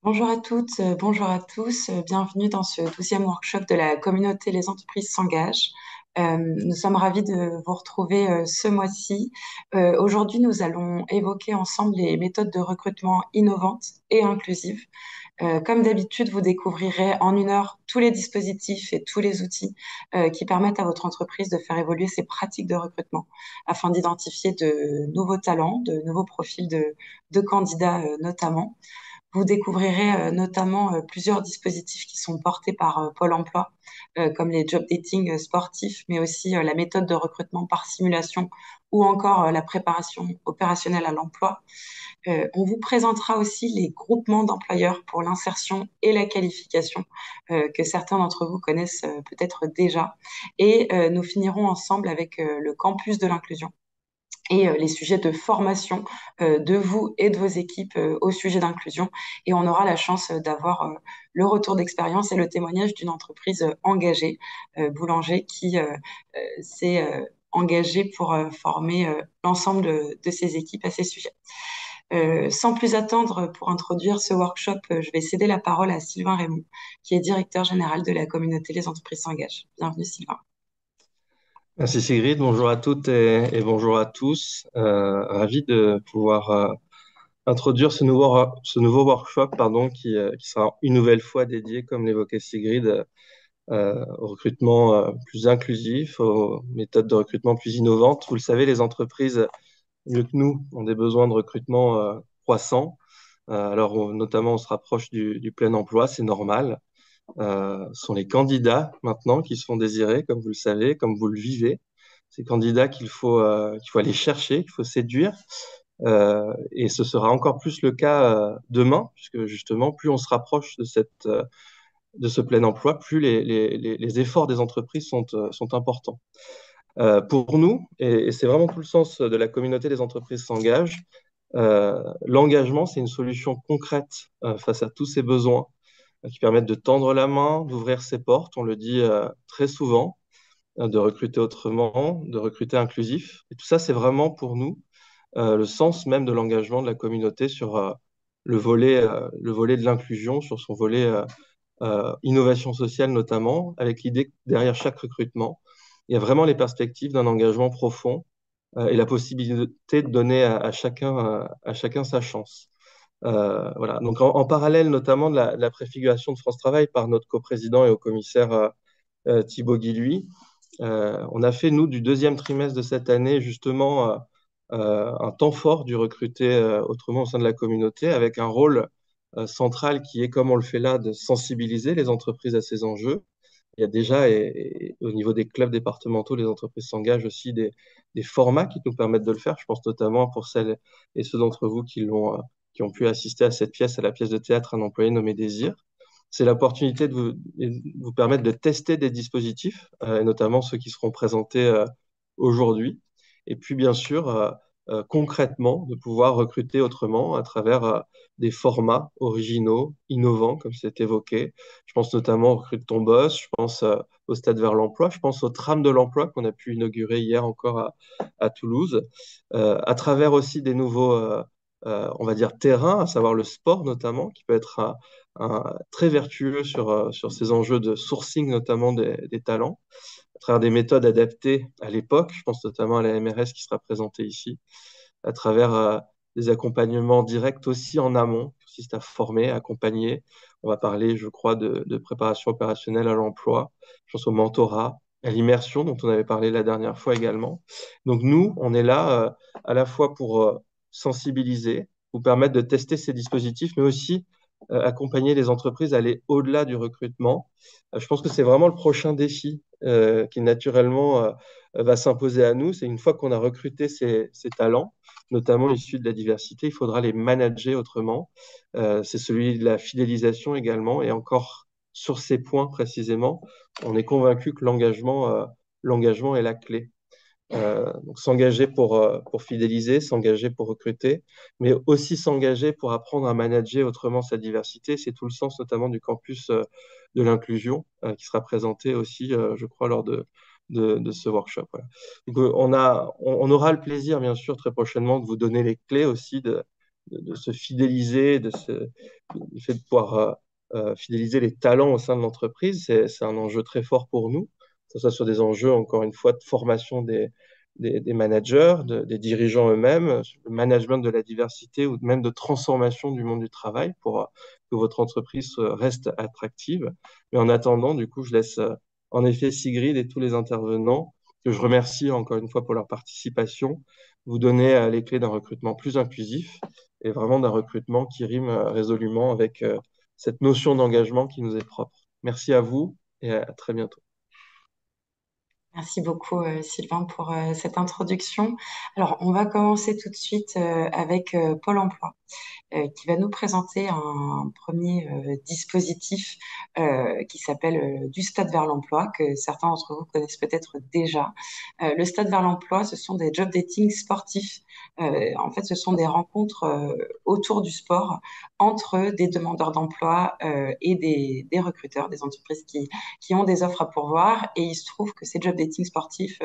Bonjour à toutes, bonjour à tous, bienvenue dans ce 12e workshop de la communauté Les entreprises s'engagent. Nous sommes ravis de vous retrouver ce mois-ci. Aujourd'hui, nous allons évoquer ensemble les méthodes de recrutement innovantes et inclusives. Comme d'habitude, vous découvrirez en une heure tous les dispositifs et tous les outils qui permettent à votre entreprise de faire évoluer ses pratiques de recrutement afin d'identifier de nouveaux talents, de nouveaux profils de candidats notamment. Vous découvrirez notamment plusieurs dispositifs qui sont portés par Pôle emploi, comme les job dating sportifs, mais aussi la méthode de recrutement par simulation ou encore la préparation opérationnelle à l'emploi. On vous présentera aussi les groupements d'employeurs pour l'insertion et la qualification, que certains d'entre vous connaissent peut-être déjà. Et nous finirons ensemble avec le campus de l'inclusion et les sujets de formation de vous et de vos équipes au sujet d'inclusion. Et on aura la chance d'avoir le retour d'expérience et le témoignage d'une entreprise engagée, Boulanger, qui s'est engagée pour former l'ensemble de ses équipes à ces sujets. Sans plus attendre, pour introduire ce workshop, je vais céder la parole à Sylvain Raymond, qui est directeur général de la communauté Les entreprises s'engagent. Bienvenue Sylvain. Merci Sigrid, bonjour à toutes et bonjour à tous. Ravi de pouvoir introduire ce nouveau workshop qui sera une nouvelle fois dédié, comme l'évoquait Sigrid, au recrutement plus inclusif, aux méthodes de recrutement plus innovantes. Vous le savez, les entreprises, mieux que nous, ont des besoins de recrutement croissants. Notamment, on se rapproche du plein emploi, c'est normal. Ce sont les candidats maintenant qui se font désirer, comme vous le savez, comme vous le vivez. Ces candidats qu'il faut aller chercher, qu'il faut séduire. Et ce sera encore plus le cas demain, puisque justement, plus on se rapproche de ce plein emploi, plus les efforts des entreprises sont importants. Pour nous, et c'est vraiment tout le sens de la communauté des entreprises s'engagent, l'engagement, c'est une solution concrète face à tous ces besoins qui permettent de tendre la main, d'ouvrir ses portes, on le dit très souvent, de recruter autrement, de recruter inclusif. Et tout ça, c'est vraiment pour nous le sens même de l'engagement de la communauté sur le volet de l'inclusion, sur son volet innovation sociale notamment, avec l'idée que derrière chaque recrutement, il y a vraiment les perspectives d'un engagement profond et la possibilité de donner à chacun sa chance. Voilà. Donc en parallèle notamment de la préfiguration de France Travail par notre coprésident et au commissaire Thibaut Guilluy, on a fait, nous, du deuxième trimestre de cette année, justement, un temps fort du recruter autrement au sein de la communauté, avec un rôle central qui est, comme on le fait là, de sensibiliser les entreprises à ces enjeux. Il y a déjà, et au niveau des clubs départementaux, les entreprises s'engagent aussi des formats qui nous permettent de le faire. Je pense notamment pour celles et ceux d'entre vous qui ont pu assister à cette pièce, à la pièce de théâtre Un employé nommé Désir. C'est l'opportunité de vous permettre de tester des dispositifs, et notamment ceux qui seront présentés aujourd'hui. Et puis, bien sûr, concrètement, de pouvoir recruter autrement à travers des formats originaux, innovants, comme c'est évoqué. Je pense notamment au Recrute ton boss, je pense au Stade vers l'emploi, je pense au tram de l'emploi qu'on a pu inaugurer hier encore à Toulouse, à travers aussi des nouveaux, on va dire, terrains, à savoir le sport notamment, qui peut être très vertueux sur ces enjeux de sourcing notamment des talents, à travers des méthodes adaptées à l'époque, je pense notamment à la MRS qui sera présentée ici, à travers des accompagnements directs aussi en amont, qui consistent à former, à accompagner. On va parler, je crois, de préparation opérationnelle à l'emploi. Je pense au mentorat, à l'immersion dont on avait parlé la dernière fois également. Donc nous, on est là à la fois pour sensibiliser, vous permettre de tester ces dispositifs, mais aussi accompagner les entreprises à aller au-delà du recrutement. Je pense que c'est vraiment le prochain défi qui naturellement va s'imposer à nous. C'est une fois qu'on a recruté ces talents, notamment issus de la diversité, il faudra les manager autrement. C'est celui de la fidélisation également. Et encore sur ces points précisément, on est convaincu que l'engagement est la clé. Donc s'engager pour fidéliser, s'engager pour recruter, mais aussi s'engager pour apprendre à manager autrement sa diversité. C'est tout le sens notamment du campus de l'inclusion qui sera présenté aussi, je crois, lors de ce workshop. Voilà. Donc, on aura le plaisir, bien sûr, très prochainement de vous donner les clés aussi de se fidéliser, du fait de pouvoir fidéliser les talents au sein de l'entreprise, c'est un enjeu très fort pour nous, que ce soit sur des enjeux, encore une fois, de formation des managers, des dirigeants eux-mêmes, le management de la diversité ou même de transformation du monde du travail pour que votre entreprise reste attractive. Mais en attendant, du coup, je laisse en effet Sigrid et tous les intervenants, que je remercie encore une fois pour leur participation, vous donner les clés d'un recrutement plus inclusif et vraiment d'un recrutement qui rime résolument avec cette notion d'engagement qui nous est propre. Merci à vous et à très bientôt. Merci beaucoup, Sylvain, pour cette introduction. Alors, on va commencer tout de suite avec Pôle emploi, qui va nous présenter un premier dispositif qui s'appelle du Stade vers l'emploi, que certains d'entre vous connaissent peut-être déjà. Le Stade vers l'emploi, ce sont des job dating sportifs. En fait, ce sont des rencontres autour du sport entre des demandeurs d'emploi et des recruteurs, des entreprises qui ont des offres à pourvoir. Et il se trouve que ces job dating sportifs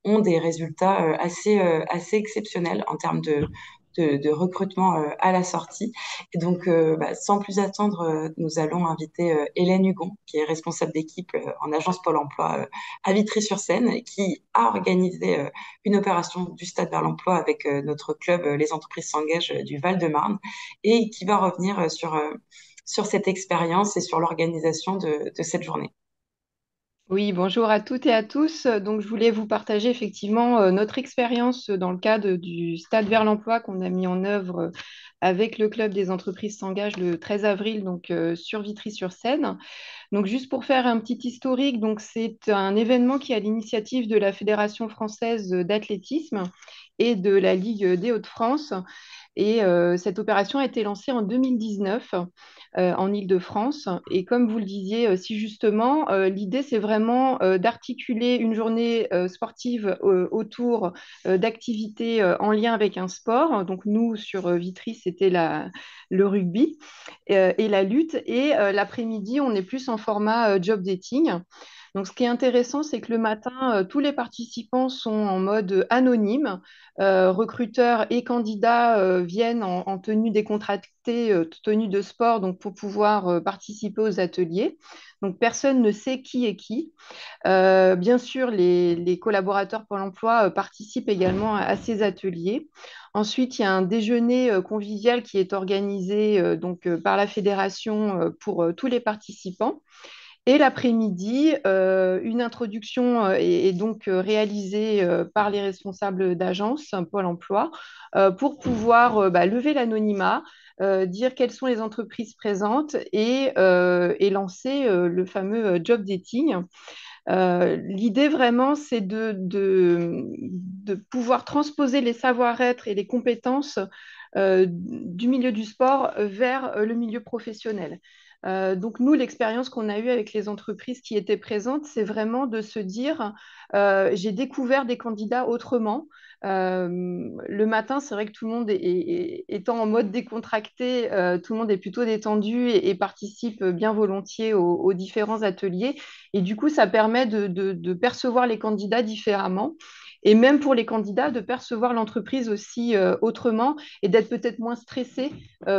ont des résultats assez exceptionnels en termes de recrutement à la sortie. Et donc, sans plus attendre, nous allons inviter Hélène Hugon, qui est responsable d'équipe en agence Pôle emploi à Vitry-sur-Seine, qui a organisé une opération du Stade vers l'emploi avec notre club Les Entreprises s'engagent du Val-de-Marne et qui va revenir sur cette expérience et sur l'organisation de cette journée. Oui, bonjour à toutes et à tous. Donc, je voulais vous partager effectivement notre expérience dans le cadre du Stade vers l'emploi qu'on a mis en œuvre avec le Club des entreprises s'engage le 13 avril donc, sur Vitry-sur-Seine. Donc, juste pour faire un petit historique, donc c'est un événement qui est à l'initiative de la Fédération française d'athlétisme et de la Ligue des Hauts-de-France. Et cette opération a été lancée en 2019 en Île-de-France. Et comme vous le disiez si justement, l'idée, c'est vraiment d'articuler une journée sportive autour d'activités en lien avec un sport. Donc nous, sur Vitry, c'était le rugby et la lutte. Et l'après-midi, on est plus en format job dating. Donc, ce qui est intéressant, c'est que le matin, tous les participants sont en mode anonyme. Recruteurs et candidats viennent en tenue décontractée, tenue de sport, donc pour pouvoir participer aux ateliers. Donc, personne ne sait qui est qui. Bien sûr, les collaborateurs Pôle emploi participent également à ces ateliers. Ensuite, il y a un déjeuner convivial qui est organisé par la fédération pour tous les participants. Et l'après-midi, une introduction est donc réalisée par les responsables d'agence Pôle emploi pour pouvoir lever l'anonymat, dire quelles sont les entreprises présentes et lancer le fameux job dating. L'idée vraiment, c'est de pouvoir transposer les savoir-être et les compétences du milieu du sport vers le milieu professionnel. Donc nous, l'expérience qu'on a eue avec les entreprises qui étaient présentes, c'est vraiment de se dire, j'ai découvert des candidats autrement. Le matin, c'est vrai que tout le monde étant en mode décontracté, tout le monde est plutôt détendu et participe bien volontiers aux différents ateliers. Et du coup, ça permet de percevoir les candidats différemment. Et même pour les candidats, de percevoir l'entreprise aussi autrement et d'être peut-être moins stressé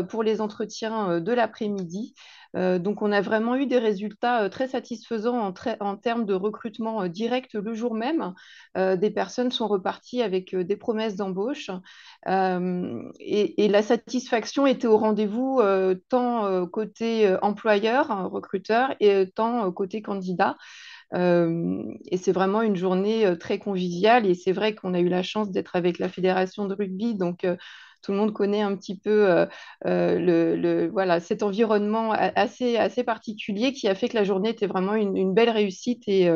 pour les entretiens de l'après-midi. Donc, on a vraiment eu des résultats très satisfaisants en termes de recrutement direct le jour même. Des personnes sont reparties avec des promesses d'embauche et la satisfaction était au rendez-vous tant côté employeur, recruteur, et tant côté candidat. Et c'est vraiment une journée très conviviale. Et c'est vrai qu'on a eu la chance d'être avec la fédération de rugby. Donc, tout le monde connaît un petit peu voilà, cet environnement assez particulier qui a fait que la journée était vraiment une belle réussite et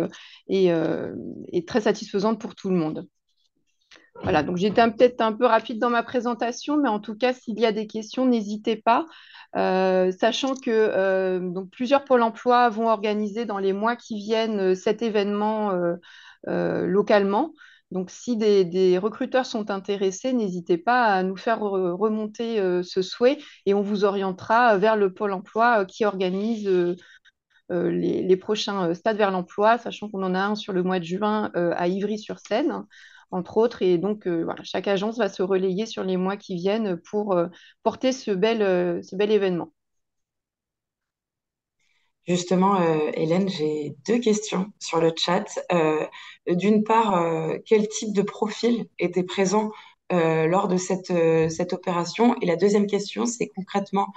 très satisfaisante pour tout le monde. Voilà, donc j'étais peut-être un peu rapide dans ma présentation, mais en tout cas, s'il y a des questions, n'hésitez pas. Sachant que donc plusieurs pôles emploi vont organiser dans les mois qui viennent cet événement localement. Donc, si des recruteurs sont intéressés, n'hésitez pas à nous faire remonter ce souhait et on vous orientera vers le pôle emploi qui organise les prochains stades vers l'emploi, sachant qu'on en a un sur le mois de juin à Ivry-sur-Seine. entre autres. Et donc, voilà, chaque agence va se relayer sur les mois qui viennent pour porter ce bel événement. Justement, Hélène, j'ai deux questions sur le chat. D'une part, quel type de profil était présent lors de cette opération? Et la deuxième question, c'est concrètement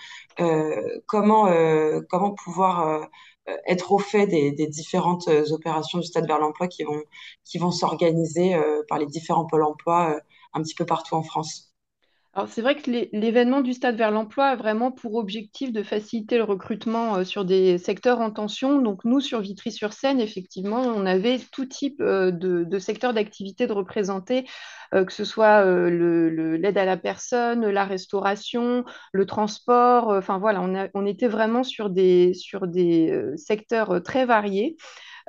comment pouvoir être au fait des différentes opérations du Stade vers l'emploi qui vont s'organiser par les différents pôles emploi un petit peu partout en France. Alors, c'est vrai que l'événement du Stade vers l'emploi a vraiment pour objectif de faciliter le recrutement sur des secteurs en tension. Donc, nous, sur Vitry-sur-Seine, effectivement, on avait tout type de secteurs d'activité de représentés, que ce soit l'aide à la personne, la restauration, le transport. Enfin, voilà, on était vraiment sur des secteurs très variés.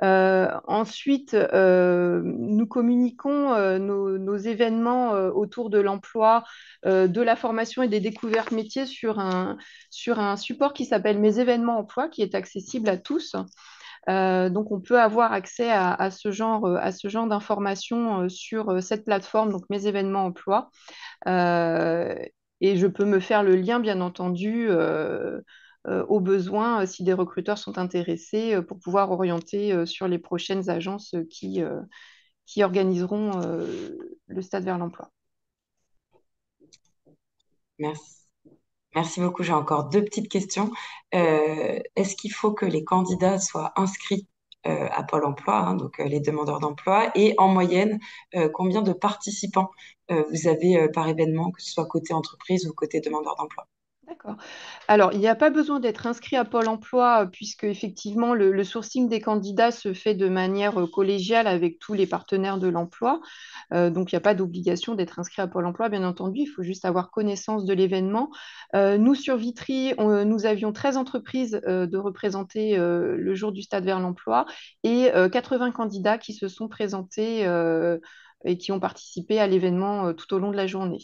Ensuite, nous communiquons nos événements autour de l'emploi, de la formation et des découvertes métiers sur un support qui s'appelle Mes événements emploi, qui est accessible à tous. Donc, on peut avoir accès à ce genre d'informations sur cette plateforme, donc Mes événements emploi. Euh, et je peux me faire le lien, bien entendu, au besoin, si des recruteurs sont intéressés, pour pouvoir orienter sur les prochaines agences qui organiseront le Stade vers l'emploi. Merci. Merci beaucoup. J'ai encore deux petites questions. Est-ce qu'il faut que les candidats soient inscrits à Pôle emploi, hein, donc les demandeurs d'emploi, et en moyenne, combien de participants vous avez par événement, que ce soit côté entreprise ou côté demandeur d'emploi? D'accord. Alors, il n'y a pas besoin d'être inscrit à Pôle emploi, puisque effectivement, le sourcing des candidats se fait de manière collégiale avec tous les partenaires de l'emploi. Donc, il n'y a pas d'obligation d'être inscrit à Pôle emploi, bien entendu. Il faut juste avoir connaissance de l'événement. Nous, sur Vitry, nous avions 13 entreprises de représenter le jour du Stade vers l'emploi et 80 candidats qui se sont présentés et qui ont participé à l'événement tout au long de la journée.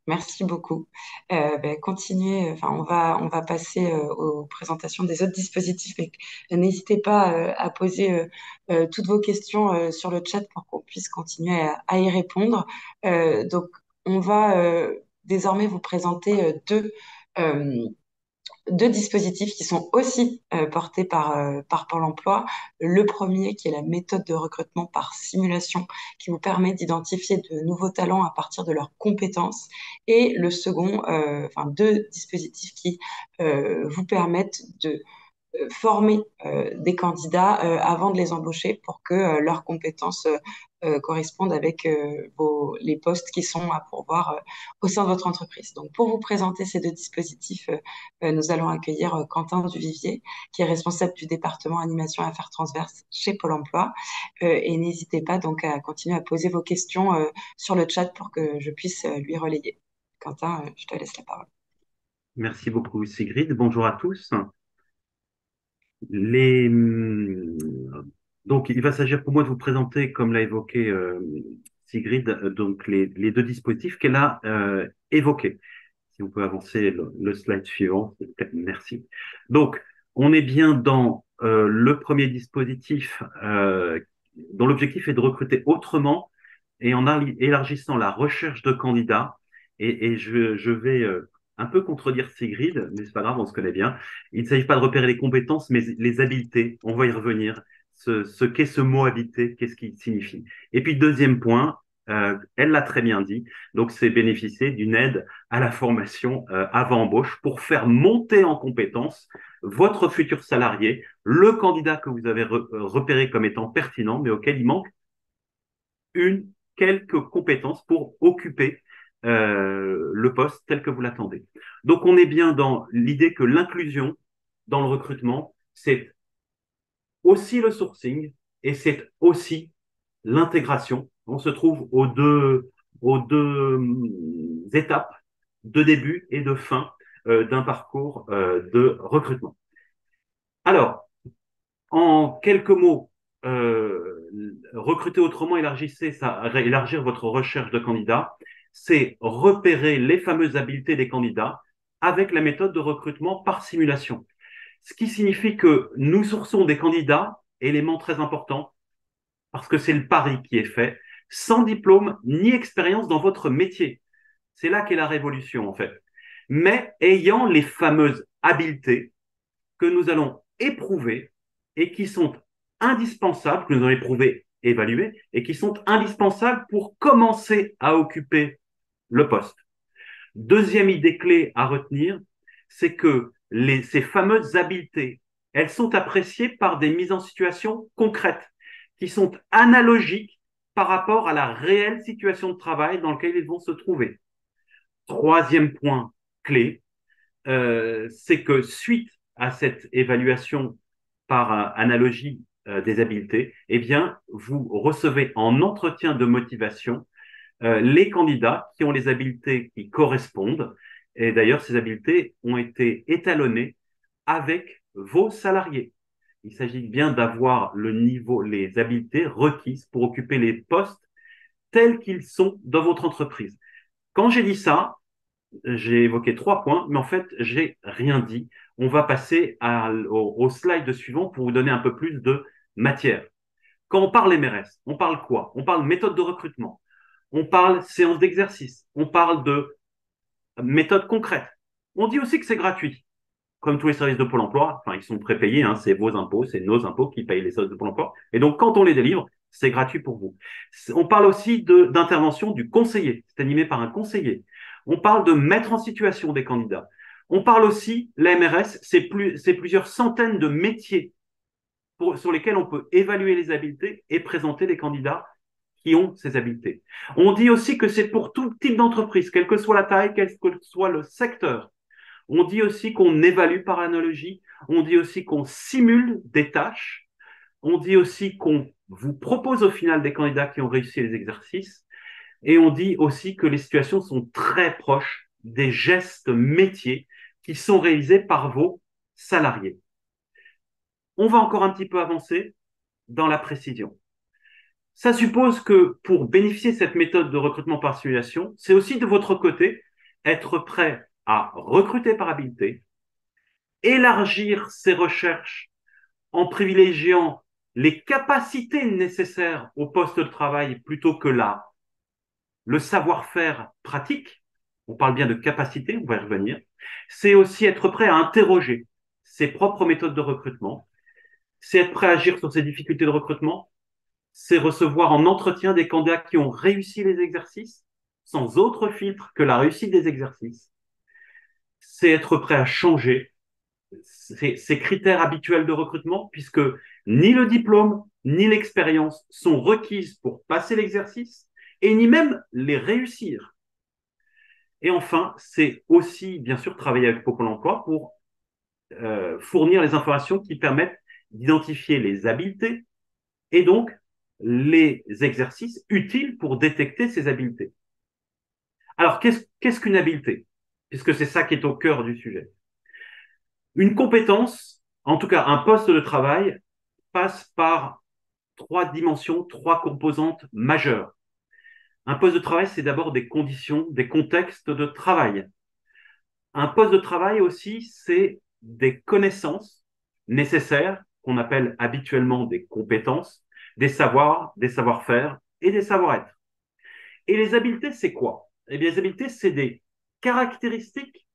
Merci beaucoup. Continuez. Enfin, on va passer aux présentations des autres dispositifs, mais n'hésitez pas à poser toutes vos questions sur le chat pour qu'on puisse continuer à y répondre. Donc, on va désormais vous présenter euh, deux dispositifs qui sont aussi portés par Pôle emploi. Le premier, qui est la méthode de recrutement par simulation, qui vous permet d'identifier de nouveaux talents à partir de leurs compétences. Et le second, enfin deux dispositifs qui vous permettent de former des candidats avant de les embaucher pour que leurs compétences correspondent avec les postes qui sont à pourvoir au sein de votre entreprise. Donc, pour vous présenter ces deux dispositifs, nous allons accueillir Quentin Duvivier, qui est responsable du département animation et affaires transverses chez Pôle emploi. Et n'hésitez pas donc à continuer à poser vos questions sur le chat pour que je puisse lui relayer. Quentin, je te laisse la parole. Merci beaucoup, Sigrid. Bonjour à tous. Les... Donc, il va s'agir pour moi de vous présenter, comme l'a évoqué Sigrid, donc les deux dispositifs qu'elle a évoqués. Si on peut avancer le slide suivant, s'il vous plaît. Merci. Donc, on est bien dans le premier dispositif dont l'objectif est de recruter autrement et en élargissant la recherche de candidats. Et je vais un peu contredire Sigrid, mais c'est pas grave, on se connaît bien. Il ne s'agit pas de repérer les compétences, mais les habiletés. On va y revenir. Ce qu'est ce mot habité, qu'est-ce qu'il signifie. Et puis, deuxième point, elle l'a très bien dit, donc c'est bénéficier d'une aide à la formation avant embauche pour faire monter en compétences votre futur salarié, le candidat que vous avez repéré comme étant pertinent, mais auquel il manque quelques compétences pour occuper le poste tel que vous l'attendez. Donc, on est bien dans l'idée que l'inclusion dans le recrutement, c'est aussi le sourcing et c'est aussi l'intégration. On se trouve aux deux étapes de début et de fin d'un parcours de recrutement. Alors, en quelques mots, recruter autrement, élargir votre recherche de candidats, c'est repérer les fameuses habiletés des candidats avec la méthode de recrutement par simulation. Ce qui signifie que nous sourçons des candidats, élément très important, parce que c'est le pari qui est fait, sans diplôme ni expérience dans votre métier. C'est là qu'est la révolution, en fait. Mais ayant les fameuses habiletés que nous allons éprouver et qui sont indispensables, que nous allons éprouver, évaluer, et qui sont indispensables pour commencer à occuper le poste. Deuxième idée clé à retenir, c'est que ces fameuses habiletés, elles sont appréciées par des mises en situation concrètes qui sont analogiques par rapport à la réelle situation de travail dans laquelle ils vont se trouver. Troisième point clé, c'est que suite à cette évaluation par analogie des habiletés, eh bien, vous recevez en entretien de motivation les candidats qui ont les habiletés qui correspondent. Et d'ailleurs, ces habiletés ont été étalonnées avec vos salariés. Il s'agit bien d'avoir le niveau, les habiletés requises pour occuper les postes tels qu'ils sont dans votre entreprise. Quand j'ai dit ça, j'ai évoqué 3 points, mais en fait, j'ai rien dit. On va passer au slide suivant pour vous donner un peu plus de matière. Quand on parle MRS, on parle quoi? On parle méthode de recrutement, on parle séance d'exercice, on parle de méthode concrète. On dit aussi que c'est gratuit, comme tous les services de Pôle emploi. Enfin, ils sont prépayés, hein, c'est vos impôts, c'est nos impôts qui payent les services de Pôle emploi. Et donc, quand on les délivre, c'est gratuit pour vous. On parle aussi d'intervention du conseiller. C'est animé par un conseiller. On parle de mettre en situation des candidats. On parle aussi, la MRS, c'est plusieurs centaines de métiers sur lesquels on peut évaluer les habiletés et présenter des candidats qui ont ces habiletés. On dit aussi que c'est pour tout type d'entreprise, quelle que soit la taille, quel que soit le secteur. On dit aussi qu'on évalue par analogie. On dit aussi qu'on simule des tâches. On dit aussi qu'on vous propose au final des candidats qui ont réussi les exercices. Et on dit aussi que les situations sont très proches des gestes métiers qui sont réalisés par vos salariés. On va encore un petit peu avancer dans la précision. Ça suppose que pour bénéficier de cette méthode de recrutement par simulation, c'est aussi de votre côté être prêt à recruter par habileté, élargir ses recherches en privilégiant les capacités nécessaires au poste de travail plutôt que le savoir-faire pratique. On parle bien de capacité, on va y revenir. C'est aussi être prêt à interroger ses propres méthodes de recrutement. C'est être prêt à agir sur ses difficultés de recrutement. C'est recevoir en entretien des candidats qui ont réussi les exercices sans autre filtre que la réussite des exercices. C'est être prêt à changer ces critères habituels de recrutement, puisque ni le diplôme ni l'expérience sont requises pour passer l'exercice et ni même les réussir. Et enfin, c'est aussi, bien sûr, travailler avec Pôle emploi pour fournir les informations qui permettent d'identifier les habiletés et donc les exercices utiles pour détecter ces habiletés. Alors, qu'est-ce qu'une habileté? Puisque c'est ça qui est au cœur du sujet. Une compétence, en tout cas un poste de travail, passe par 3 dimensions, 3 composantes majeures. Un poste de travail, c'est d'abord des conditions, des contextes de travail. Un poste de travail aussi, c'est des connaissances nécessaires, qu'on appelle habituellement des compétences, des savoirs, des savoir-faire et des savoir-être. Et les habiletés, c'est quoi? Eh bien, les habiletés, c'est des caractéristiques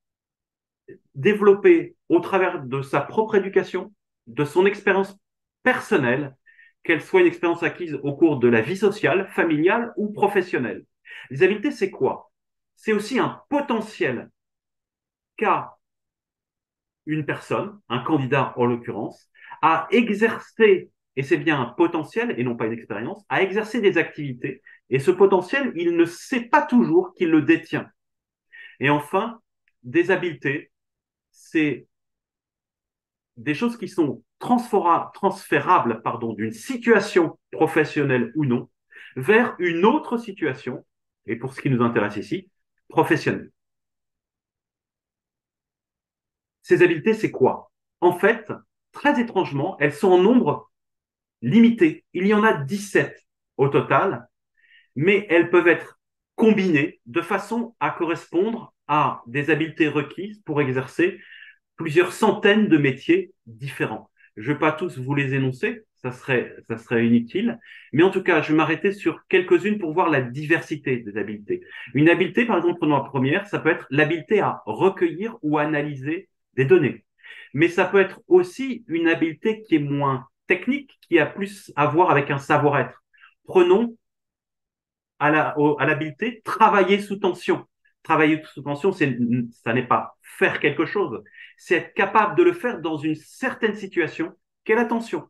développées au travers de sa propre éducation, de son expérience personnelle, qu'elle soit une expérience acquise au cours de la vie sociale, familiale ou professionnelle. Les habiletés, c'est quoi? C'est aussi un potentiel qu'a une personne, un candidat en l'occurrence, à exercer, et c'est bien un potentiel et non pas une expérience, à exercer des activités. Et ce potentiel, il ne sait pas toujours qu'il le détient. Et enfin, des habiletés, c'est des choses qui sont transférables d'une situation professionnelle ou non vers une autre situation, et pour ce qui nous intéresse ici, professionnelle. Ces habiletés, c'est quoi? En fait, très étrangement, elles sont en nombre limité. Il y en a 17 au total, mais elles peuvent être combinées de façon à correspondre à des habiletés requises pour exercer plusieurs centaines de métiers différents. Je ne vais pas tous vous les énoncer, ça serait inutile. Mais en tout cas, je vais m'arrêter sur quelques-unes pour voir la diversité des habiletés. Une habileté, par exemple, prenons la première, ça peut être l'habileté à recueillir ou analyser des données. Mais ça peut être aussi une habileté qui est moins technique, qui a plus à voir avec un savoir-être. Prenons à l'habileté travailler sous tension. Travailler sous tension, ça n'est pas faire quelque chose, c'est être capable de le faire dans une certaine situation qu'est la tension.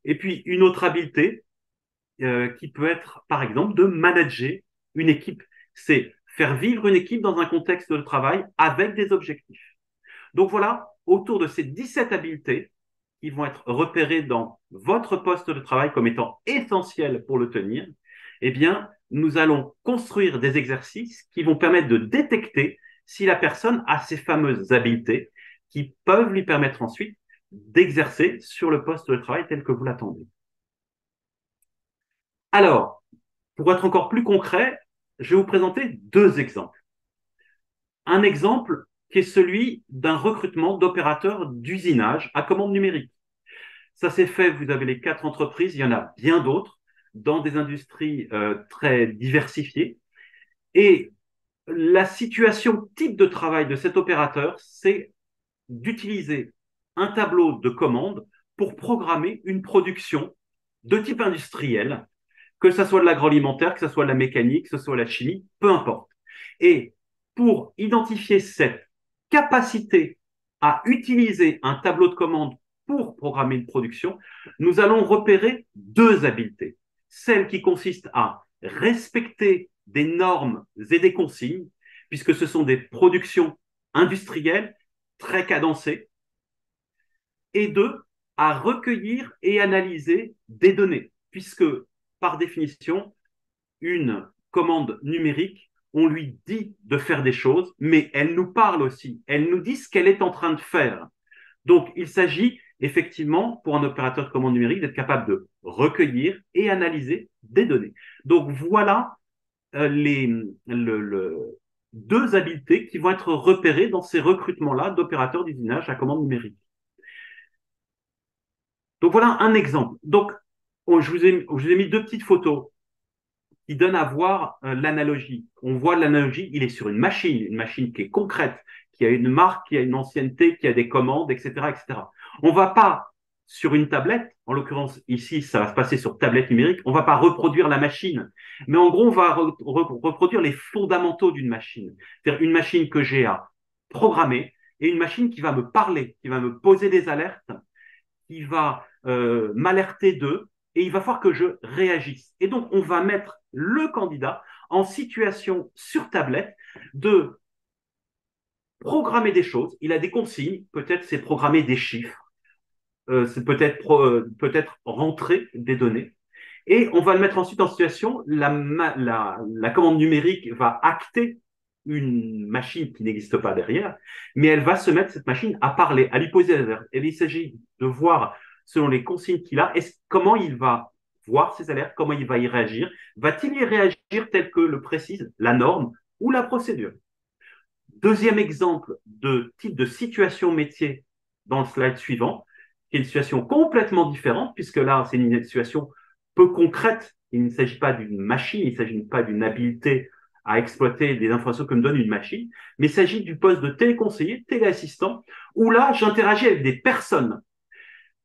Et puis une autre habileté qui peut être, par exemple, de manager une équipe. C'est faire vivre une équipe dans un contexte de travail avec des objectifs. Donc voilà, autour de ces 17 habiletés qui vont être repérées dans votre poste de travail comme étant essentielles pour le tenir, eh bien, nous allons construire des exercices qui vont permettre de détecter si la personne a ces fameuses habiletés qui peuvent lui permettre ensuite d'exercer sur le poste de travail tel que vous l'attendez. Alors, pour être encore plus concret, je vais vous présenter deux exemples. Un exemple qui est celui d'un recrutement d'opérateurs d'usinage à commande numérique. Ça s'est fait, vous avez les 4 entreprises, il y en a bien d'autres, dans des industries très diversifiées. Et la situation type de travail de cet opérateur, c'est d'utiliser un tableau de commande pour programmer une production de type industriel, que ce soit de l'agroalimentaire, que ce soit de la mécanique, que ce soit de la chimie, peu importe. Et pour identifier cette capacité à utiliser un tableau de commande pour programmer une production, nous allons repérer deux habiletés. Celle qui consiste à respecter des normes et des consignes, puisque ce sont des productions industrielles très cadencées, et deux, à recueillir et analyser des données, puisque par définition, une commande numérique, on lui dit de faire des choses, mais elle nous parle aussi, elle nous dit ce qu'elle est en train de faire. Donc, il s'agit effectivement, pour un opérateur de commande numérique, d'être capable de recueillir et analyser des données. Donc, voilà deux habiletés qui vont être repérées dans ces recrutements-là d'opérateurs d'usinage à commande numérique. Donc, voilà un exemple. Donc, je vous ai mis deux petites photos qui donnent à voir l'analogie. On voit l'analogie, il est sur une machine qui est concrète, qui a une marque, qui a une ancienneté, qui a des commandes, etc., etc. On ne va pas sur une tablette, en l'occurrence ici, ça va se passer sur tablette numérique, on ne va pas reproduire la machine, mais en gros, on va reproduire les fondamentaux d'une machine. C'est-à-dire une machine que j'ai à programmer et une machine qui va me parler, qui va me poser des alertes, qui va m'alerter d'eux, et il va falloir que je réagisse. Et donc, on va mettre le candidat en situation sur tablette de programmer des choses. Il a des consignes, peut-être c'est programmer des chiffres, c'est peut-être rentrer des données. Et on va le mettre ensuite en situation, la commande numérique va acter une machine qui n'existe pas derrière, mais elle va se mettre, cette machine, à parler, à lui poser des alertes. Et il s'agit de voir, selon les consignes qu'il a, comment il va voir ces alertes, comment il va y réagir. Va-t-il y réagir tel que le précise la norme ou la procédure? Deuxième exemple de type de situation métier dans le slide suivant, qui est une situation complètement différente, puisque là, c'est une situation peu concrète. Il ne s'agit pas d'une machine, il ne s'agit pas d'une habileté à exploiter des informations que me donne une machine, mais il s'agit du poste de téléconseiller, téléassistant, où là, j'interagis avec des personnes,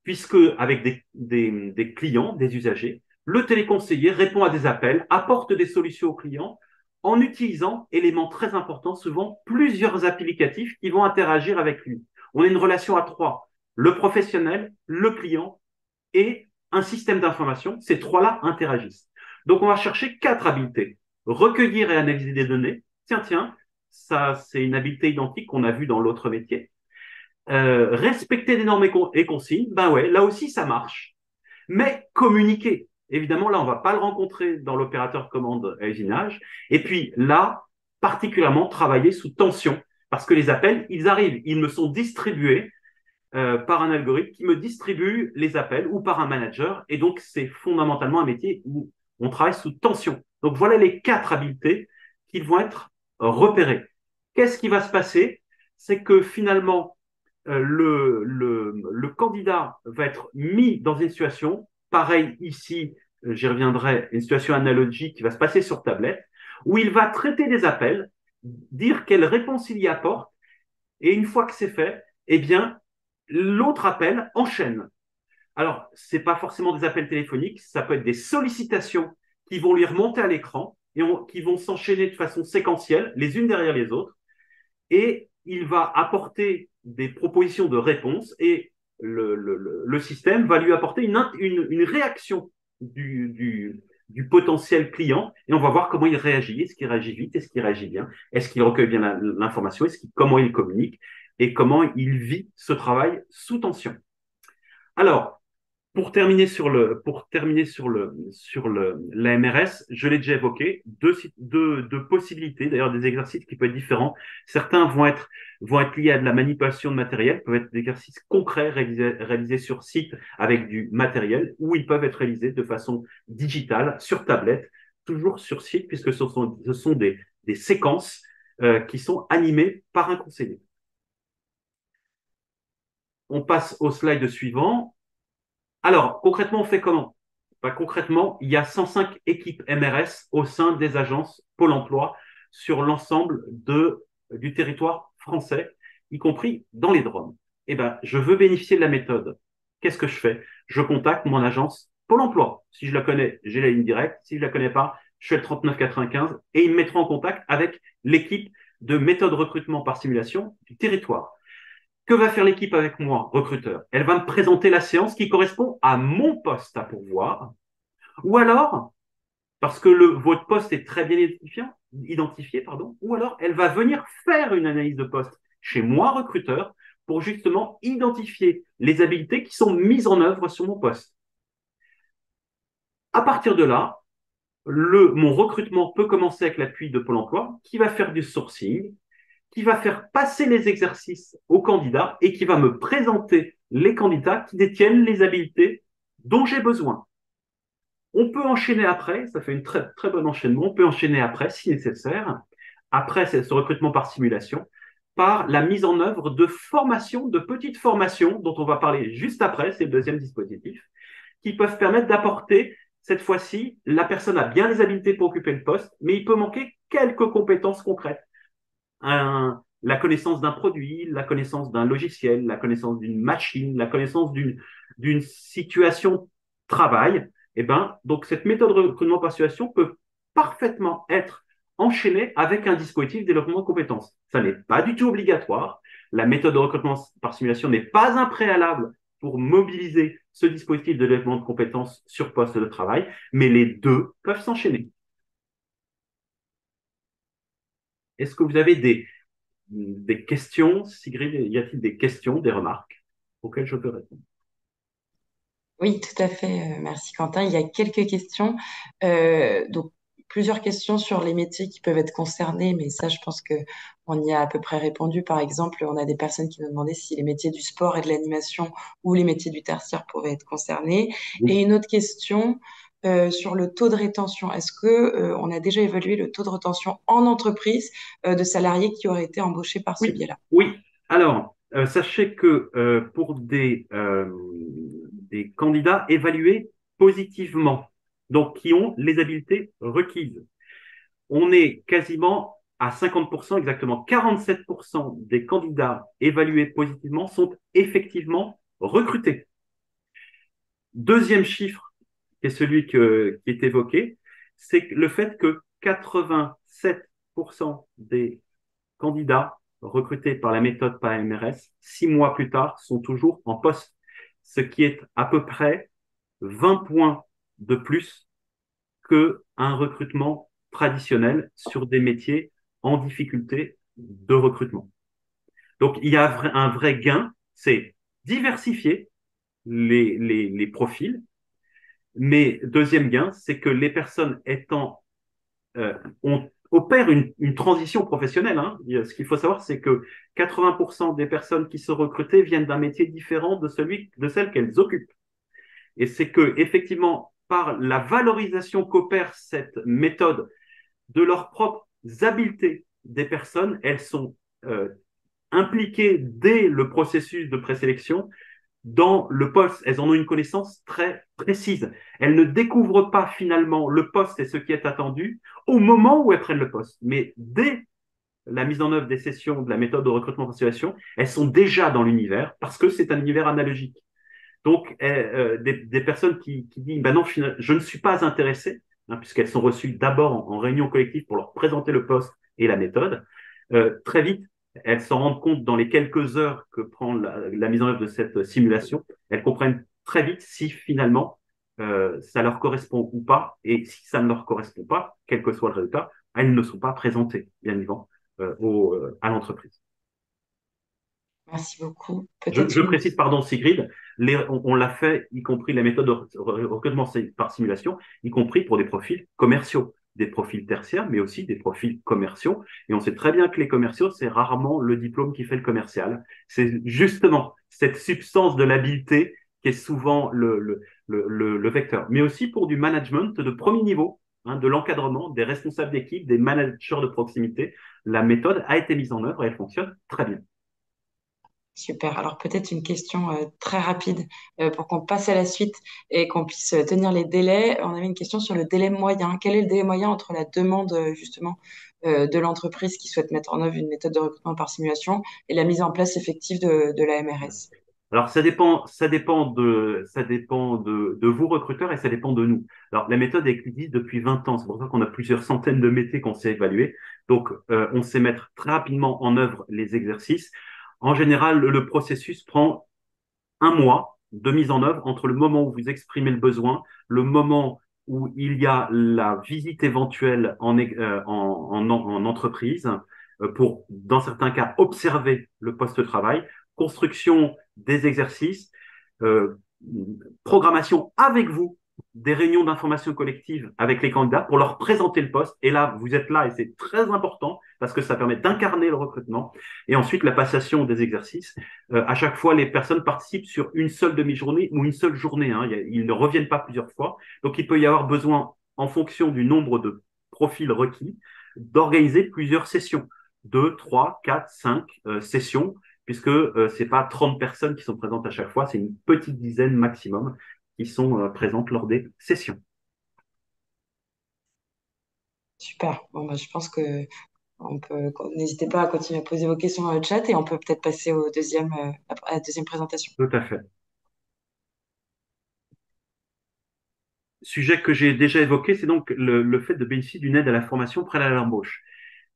puisque avec des clients, des usagers, le téléconseiller répond à des appels, apporte des solutions aux clients, en utilisant, élément très important, souvent plusieurs applicatifs qui vont interagir avec lui. On a une relation à trois, le professionnel, le client et un système d'information. Ces trois-là interagissent. Donc, on va chercher 4 habiletés. Recueillir et analyser des données. Tiens, ça, c'est une habileté identique qu'on a vue dans l'autre métier. Respecter des normes et consignes, ben ouais, là aussi, ça marche. Mais communiquer. Évidemment, là, on ne va pas le rencontrer dans l'opérateur commande à usinage. Et puis là, particulièrement, travailler sous tension. Parce que les appels, ils arrivent, ils me sont distribués par un algorithme qui me distribue les appels ou par un manager. Et donc, c'est fondamentalement un métier où on travaille sous tension. Donc, voilà les 4 habiletés qui vont être repérées. Qu'est-ce qui va se passer? C'est que finalement, le candidat va être mis dans une situation pareil ici, j'y reviendrai, une situation analogique qui va se passer sur tablette, où il va traiter des appels, dire quelle réponse il y apporte, et une fois que c'est fait, eh bien, l'autre appel enchaîne. Alors, ce n'est pas forcément des appels téléphoniques, ça peut être des sollicitations qui vont lui remonter à l'écran et qui vont s'enchaîner de façon séquentielle, les unes derrière les autres, et il va apporter des propositions de réponse et le système va lui apporter une réaction du potentiel client et on va voir comment il réagit. Est-ce qu'il réagit vite? Est-ce qu'il réagit bien? Est-ce qu'il recueille bien l'information? Comment il communique? Et comment il vit ce travail sous tension? Alors, l'AMRS, je l'ai déjà évoqué, deux possibilités, d'ailleurs des exercices qui peuvent être différents. Certains vont être liés à de la manipulation de matériel, peuvent être des exercices concrets réalisés sur site avec du matériel, ou ils peuvent être réalisés de façon digitale, sur tablette, toujours sur site, puisque ce sont des séquences qui sont animées par un conseiller. On passe au slide suivant. Alors, concrètement, on fait comment? Concrètement, il y a 105 équipes MRS au sein des agences Pôle emploi sur l'ensemble du territoire français, y compris dans les DROM. Eh ben, je veux bénéficier de la méthode. Qu'est-ce que je fais? Je contacte mon agence Pôle emploi. Si je la connais, j'ai la ligne directe. Si je la connais pas, je fais le 3995 et ils me mettront en contact avec l'équipe de méthode recrutement par simulation du territoire. Que va faire l'équipe avec moi, recruteur? Elle va me présenter la séance qui correspond à mon poste à pourvoir. Ou alors, parce que votre poste est très bien identifié, ou alors elle va venir faire une analyse de poste chez moi, recruteur, pour justement identifier les habiletés qui sont mises en œuvre sur mon poste. À partir de là, mon recrutement peut commencer avec l'appui de Pôle emploi, qui va faire du sourcing, qui va faire passer les exercices aux candidats et qui va me présenter les candidats qui détiennent les habiletés dont j'ai besoin. On peut enchaîner après, ça fait une très, très bon enchaînement, on peut enchaîner après, si nécessaire, après ce recrutement par simulation, par la mise en œuvre de formations, de petites formations, dont on va parler juste après, c'est le deuxième dispositif, qui peuvent permettre d'apporter, cette fois-ci, la personne a bien les habiletés pour occuper le poste, mais il peut manquer quelques compétences concrètes. La connaissance d'un produit, la connaissance d'un logiciel, la connaissance d'une machine, la connaissance d'une situation travail. Et ben, donc cette méthode de recrutement par situation peut parfaitement être enchaînée avec un dispositif de développement de compétences. Ça n'est pas du tout obligatoire. La méthode de recrutement par simulation n'est pas un préalable pour mobiliser ce dispositif de développement de compétences sur poste de travail, mais les deux peuvent s'enchaîner. Est-ce que vous avez des questions, Sigrid? Y a-t-il des questions, des remarques auxquelles je peux répondre? Oui, tout à fait. Merci Quentin. Il y a quelques questions. Donc, plusieurs questions sur les métiers qui peuvent être concernés, mais ça, je pense que on y a à peu près répondu. Par exemple, on a des personnes qui nous demandaient si les métiers du sport et de l'animation ou les métiers du tertiaire pouvaient être concernés. Oui. Et une autre question sur le taux de rétention. Est-ce que on a déjà évalué le taux de rétention en entreprise de salariés qui auraient été embauchés par ce Oui, biais-là? oui. Alors, sachez que pour des candidats évalués positivement, donc qui ont les habiletés requises, on est quasiment à 50%, exactement 47% des candidats évalués positivement sont effectivement recrutés. Deuxième chiffre, qui est celui qui est évoqué, c'est le fait que 87% des candidats recrutés par la méthode par MRS, 6 mois plus tard, sont toujours en poste, ce qui est à peu près 20 points de plus qu'un recrutement traditionnel sur des métiers en difficulté de recrutement. Donc, il y a un vrai gain, c'est diversifier les profils, mais deuxième gain, c'est que les personnes opèrent une transition professionnelle. Hein. Ce qu'il faut savoir, c'est que 80% des personnes qui sont recrutées viennent d'un métier différent de celle qu'elles occupent. Et c'est que, effectivement, par la valorisation qu'opère cette méthode de leurs propres habiletés des personnes, elles sont impliquées dès le processus de présélection dans le poste. Elles en ont une connaissance très précise. Elles ne découvrent pas finalement le poste et ce qui est attendu au moment où elles prennent le poste. Mais dès la mise en œuvre des sessions de la méthode de recrutement par simulation, elles sont déjà dans l'univers parce que c'est un univers analogique. Donc, des personnes qui disent, ben non, je ne suis pas intéressé, hein, puisqu'elles sont reçues d'abord en réunion collective pour leur présenter le poste et la méthode, très vite, elles s'en rendent compte dans les quelques heures que prend la mise en œuvre de cette simulation, elles comprennent très vite si finalement ça leur correspond ou pas, et si ça ne leur correspond pas, quel que soit le résultat, elles ne sont pas présentées, bien évidemment, à l'entreprise. Merci beaucoup. Je précise, pardon, Sigrid, on l'a fait, y compris la méthode de recrutement par simulation, y compris pour des profils commerciaux, des profils tertiaires, mais aussi des profils commerciaux. Et on sait très bien que les commerciaux, c'est rarement le diplôme qui fait le commercial. C'est justement cette substance de l'habileté qui est souvent le vecteur. Mais aussi pour du management de premier niveau, hein, de l'encadrement, des responsables d'équipe, des managers de proximité. La méthode a été mise en œuvre et elle fonctionne très bien. Super. Alors peut-être une question très rapide pour qu'on passe à la suite et qu'on puisse tenir les délais. On avait une question sur le délai moyen. Quel est le délai moyen entre la demande justement de l'entreprise qui souhaite mettre en œuvre une méthode de recrutement par simulation et la mise en place effective de la MRS? Alors, ça dépend de vous, recruteurs, et ça dépend de nous. Alors, la méthode existe depuis 20 ans. C'est pour ça qu'on a plusieurs centaines de métiers qu'on sait évaluer. Donc, on sait mettre très rapidement en œuvre les exercices. En général, le processus prend un mois de mise en œuvre entre le moment où vous exprimez le besoin, le moment où il y a la visite éventuelle en entreprise pour, dans certains cas, observer le poste de travail, construction des exercices, euh, programmation avec vous des réunions d'information collective avec les candidats pour leur présenter le poste. Et là, vous êtes là et c'est très important parce que ça permet d'incarner le recrutement. Et ensuite, la passation des exercices. À chaque fois, les personnes participent sur une seule demi-journée ou une seule journée. Hein. Ils ne reviennent pas plusieurs fois. Donc, il peut y avoir besoin, en fonction du nombre de profils requis, d'organiser plusieurs sessions. 2, 3, 4, 5 sessions, puisque ce n'est pas 30 personnes qui sont présentes à chaque fois, c'est une petite dizaine maximum qui sont présentes lors des sessions. Super. Bon, bah, je pense que n'hésitez pas à continuer à poser vos questions dans le chat et on peut peut-être passer à la deuxième présentation. Tout à fait. Sujet que j'ai déjà évoqué, c'est donc le fait de bénéficier d'une aide à la formation préalable à l'embauche.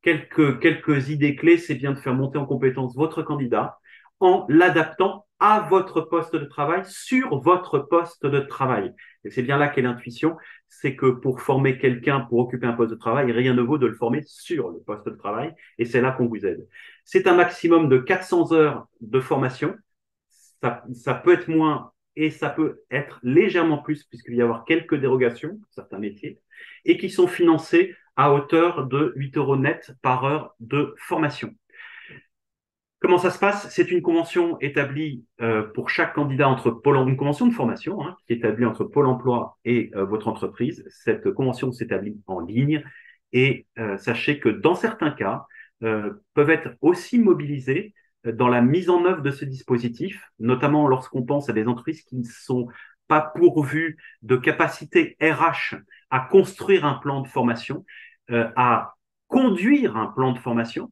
Quelques idées clés, c'est bien de faire monter en compétence votre candidat en l'adaptant à votre poste de travail, sur votre poste de travail. Et c'est bien là qu'est l'intuition, c'est que pour former quelqu'un pour occuper un poste de travail, rien ne vaut de le former sur le poste de travail, et c'est là qu'on vous aide. C'est un maximum de 400 heures de formation, ça peut être moins et ça peut être légèrement plus, puisqu'il va y avoir quelques dérogations pour certains métiers, et qui sont financés à hauteur de 8 euros net par heure de formation. Comment ça se passe? C'est une convention établie pour chaque candidat une convention de formation hein, qui est établie entre Pôle emploi et votre entreprise. Cette convention s'établit en ligne et sachez que dans certains cas, peuvent être aussi mobilisés dans la mise en œuvre de ce dispositif, notamment lorsqu'on pense à des entreprises qui ne sont pas pourvues de capacité RH à construire un plan de formation, à conduire un plan de formation.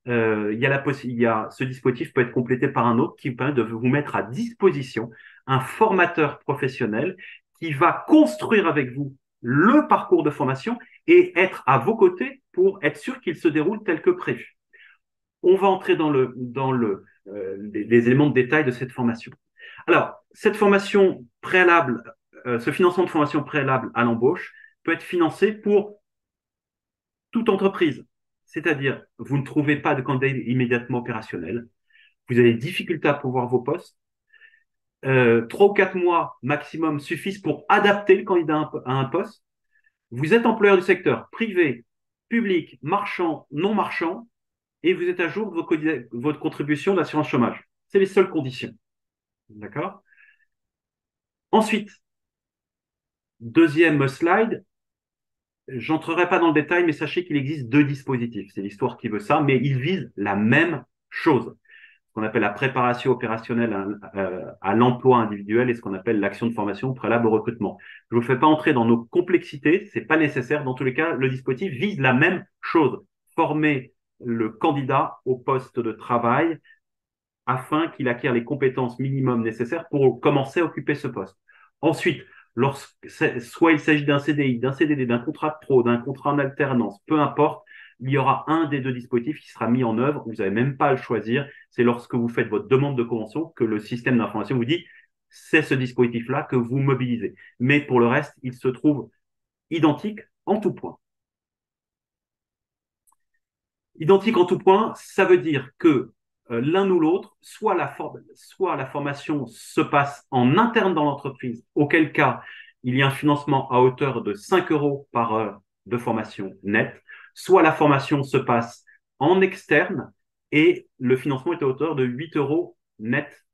Ce dispositif peut être complété par un autre qui permet de vous mettre à disposition un formateur professionnel qui va construire avec vous le parcours de formation et être à vos côtés pour être sûr qu'il se déroule tel que prévu. On va entrer dans les éléments de détail de cette formation. Alors, cette formation préalable, ce financement de formation préalable à l'embauche peut être financé pour toute entreprise. C'est-à-dire, vous ne trouvez pas de candidat immédiatement opérationnel, vous avez des difficultés à pourvoir vos postes, 3 ou 4 mois maximum suffisent pour adapter le candidat à un poste. Vous êtes employeur du secteur privé, public, marchand, non marchand, et vous êtes à jour de votre contribution d'assurance chômage. C'est les seules conditions. D'accord? Ensuite, deuxième slide, j'entrerai pas dans le détail, mais sachez qu'il existe 2 dispositifs. C'est l'histoire qui veut ça, mais ils visent la même chose. qu'on appelle la préparation opérationnelle à l'emploi individuel et ce qu'on appelle l'action de formation préalable au recrutement. Je ne vous fais pas entrer dans nos complexités, c'est pas nécessaire. Dans tous les cas, le dispositif vise la même chose, former le candidat au poste de travail afin qu'il acquiert les compétences minimum nécessaires pour commencer à occuper ce poste. Ensuite, soit il s'agit d'un CDI, d'un CDD, d'un contrat de pro, d'un contrat en alternance, peu importe, il y aura un des deux dispositifs qui sera mis en œuvre. Vous n'avez même pas à le choisir. C'est lorsque vous faites votre demande de convention que le système d'information vous dit c'est ce dispositif-là que vous mobilisez. Mais pour le reste, il se trouve identique en tout point. Identique en tout point, ça veut dire que l'un ou l'autre, soit la formation se passe en interne dans l'entreprise, auquel cas il y a un financement à hauteur de 5 euros par heure de formation nette, soit la formation se passe en externe et le financement est à hauteur de 8 euros net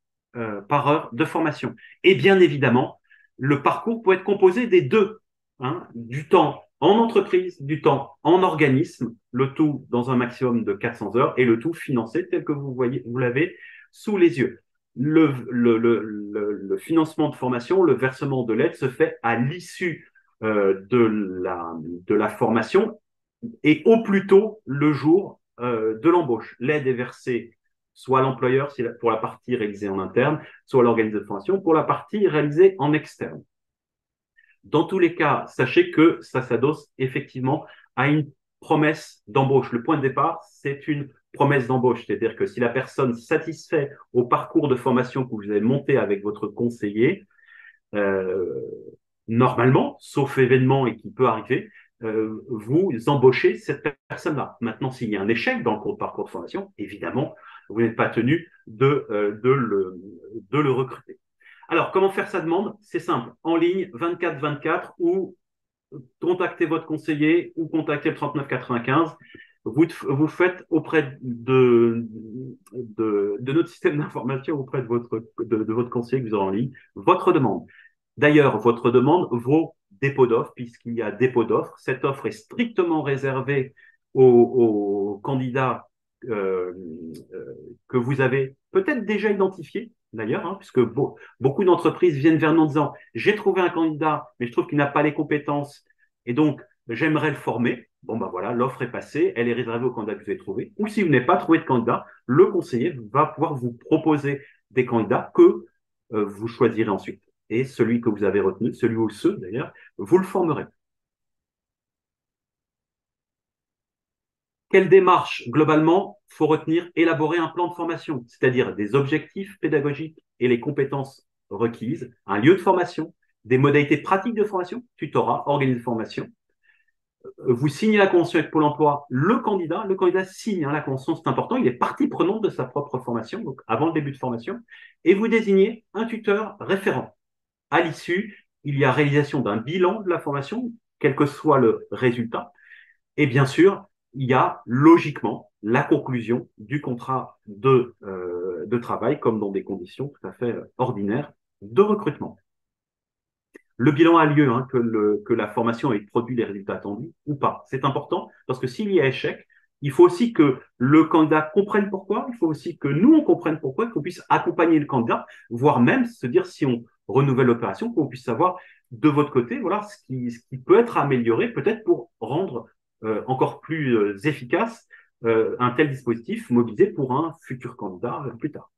par heure de formation. Et bien évidemment, le parcours peut être composé des deux, hein, du temps en entreprise, du temps en organisme, le tout dans un maximum de 400 heures et le tout financé tel que vous l'avez sous les yeux. Le financement de formation, le versement de l'aide se fait à l'issue de la formation et au plus tôt le jour de l'embauche. L'aide est versée soit à l'employeur pour la partie réalisée en interne, soit à l'organisme de formation pour la partie réalisée en externe. Dans tous les cas, sachez que ça s'adosse effectivement à une promesse d'embauche. Le point de départ, c'est une promesse d'embauche. C'est-à-dire que si la personne satisfait au parcours de formation que vous avez monté avec votre conseiller, euh, normalement, sauf événement et qui peut arriver, vous embauchez cette personne-là. Maintenant, s'il y a un échec dans le parcours de formation, évidemment, vous n'êtes pas tenu de le recruter. Alors, comment faire sa demande? C'est simple, en ligne, 24-24, ou contactez votre conseiller ou contactez le 3995. Vous faites auprès de notre système d'information, auprès de votre conseiller que vous aurez en ligne, votre demande. D'ailleurs, votre demande vaut dépôt d'offre, puisqu'il y a dépôt d'offre. Cette offre est strictement réservée aux candidats que vous avez peut-être déjà identifiés, d'ailleurs, hein, puisque beaucoup d'entreprises viennent vers nous en disant j'ai trouvé un candidat, mais je trouve qu'il n'a pas les compétences, et donc j'aimerais le former. Bon, ben voilà, l'offre est passée, elle est réservée au candidat que vous avez trouvé. Ou si vous n'avez pas trouvé de candidat, le conseiller va pouvoir vous proposer des candidats que vous choisirez ensuite. Et celui que vous avez retenu, celui ou ceux d'ailleurs, vous le formerez. Quelle démarche, globalement, faut retenir? Élaborer un plan de formation, c'est-à-dire des objectifs pédagogiques et les compétences requises, un lieu de formation, des modalités pratiques de formation, tutorat, organisme de formation. Vous signez la convention avec Pôle emploi, le candidat signe la convention, c'est important, il est partie prenante de sa propre formation, donc avant le début de formation, et vous désignez un tuteur référent. À l'issue, il y a réalisation d'un bilan de la formation, quel que soit le résultat, et bien sûr, il y a logiquement la conclusion du contrat de travail, comme dans des conditions tout à fait ordinaires de recrutement. Le bilan a lieu, hein, que la formation ait produit les résultats attendus ou pas. C'est important parce que s'il y a échec, il faut aussi que le candidat comprenne pourquoi, il faut aussi que nous, on comprenne pourquoi, qu'on puisse accompagner le candidat, voire même se dire si on renouvelle l'opération, qu'on puisse savoir de votre côté, voilà, ce qui peut être amélioré, peut-être pour rendre encore plus efficace un tel dispositif mobilisé pour un futur candidat plus tard.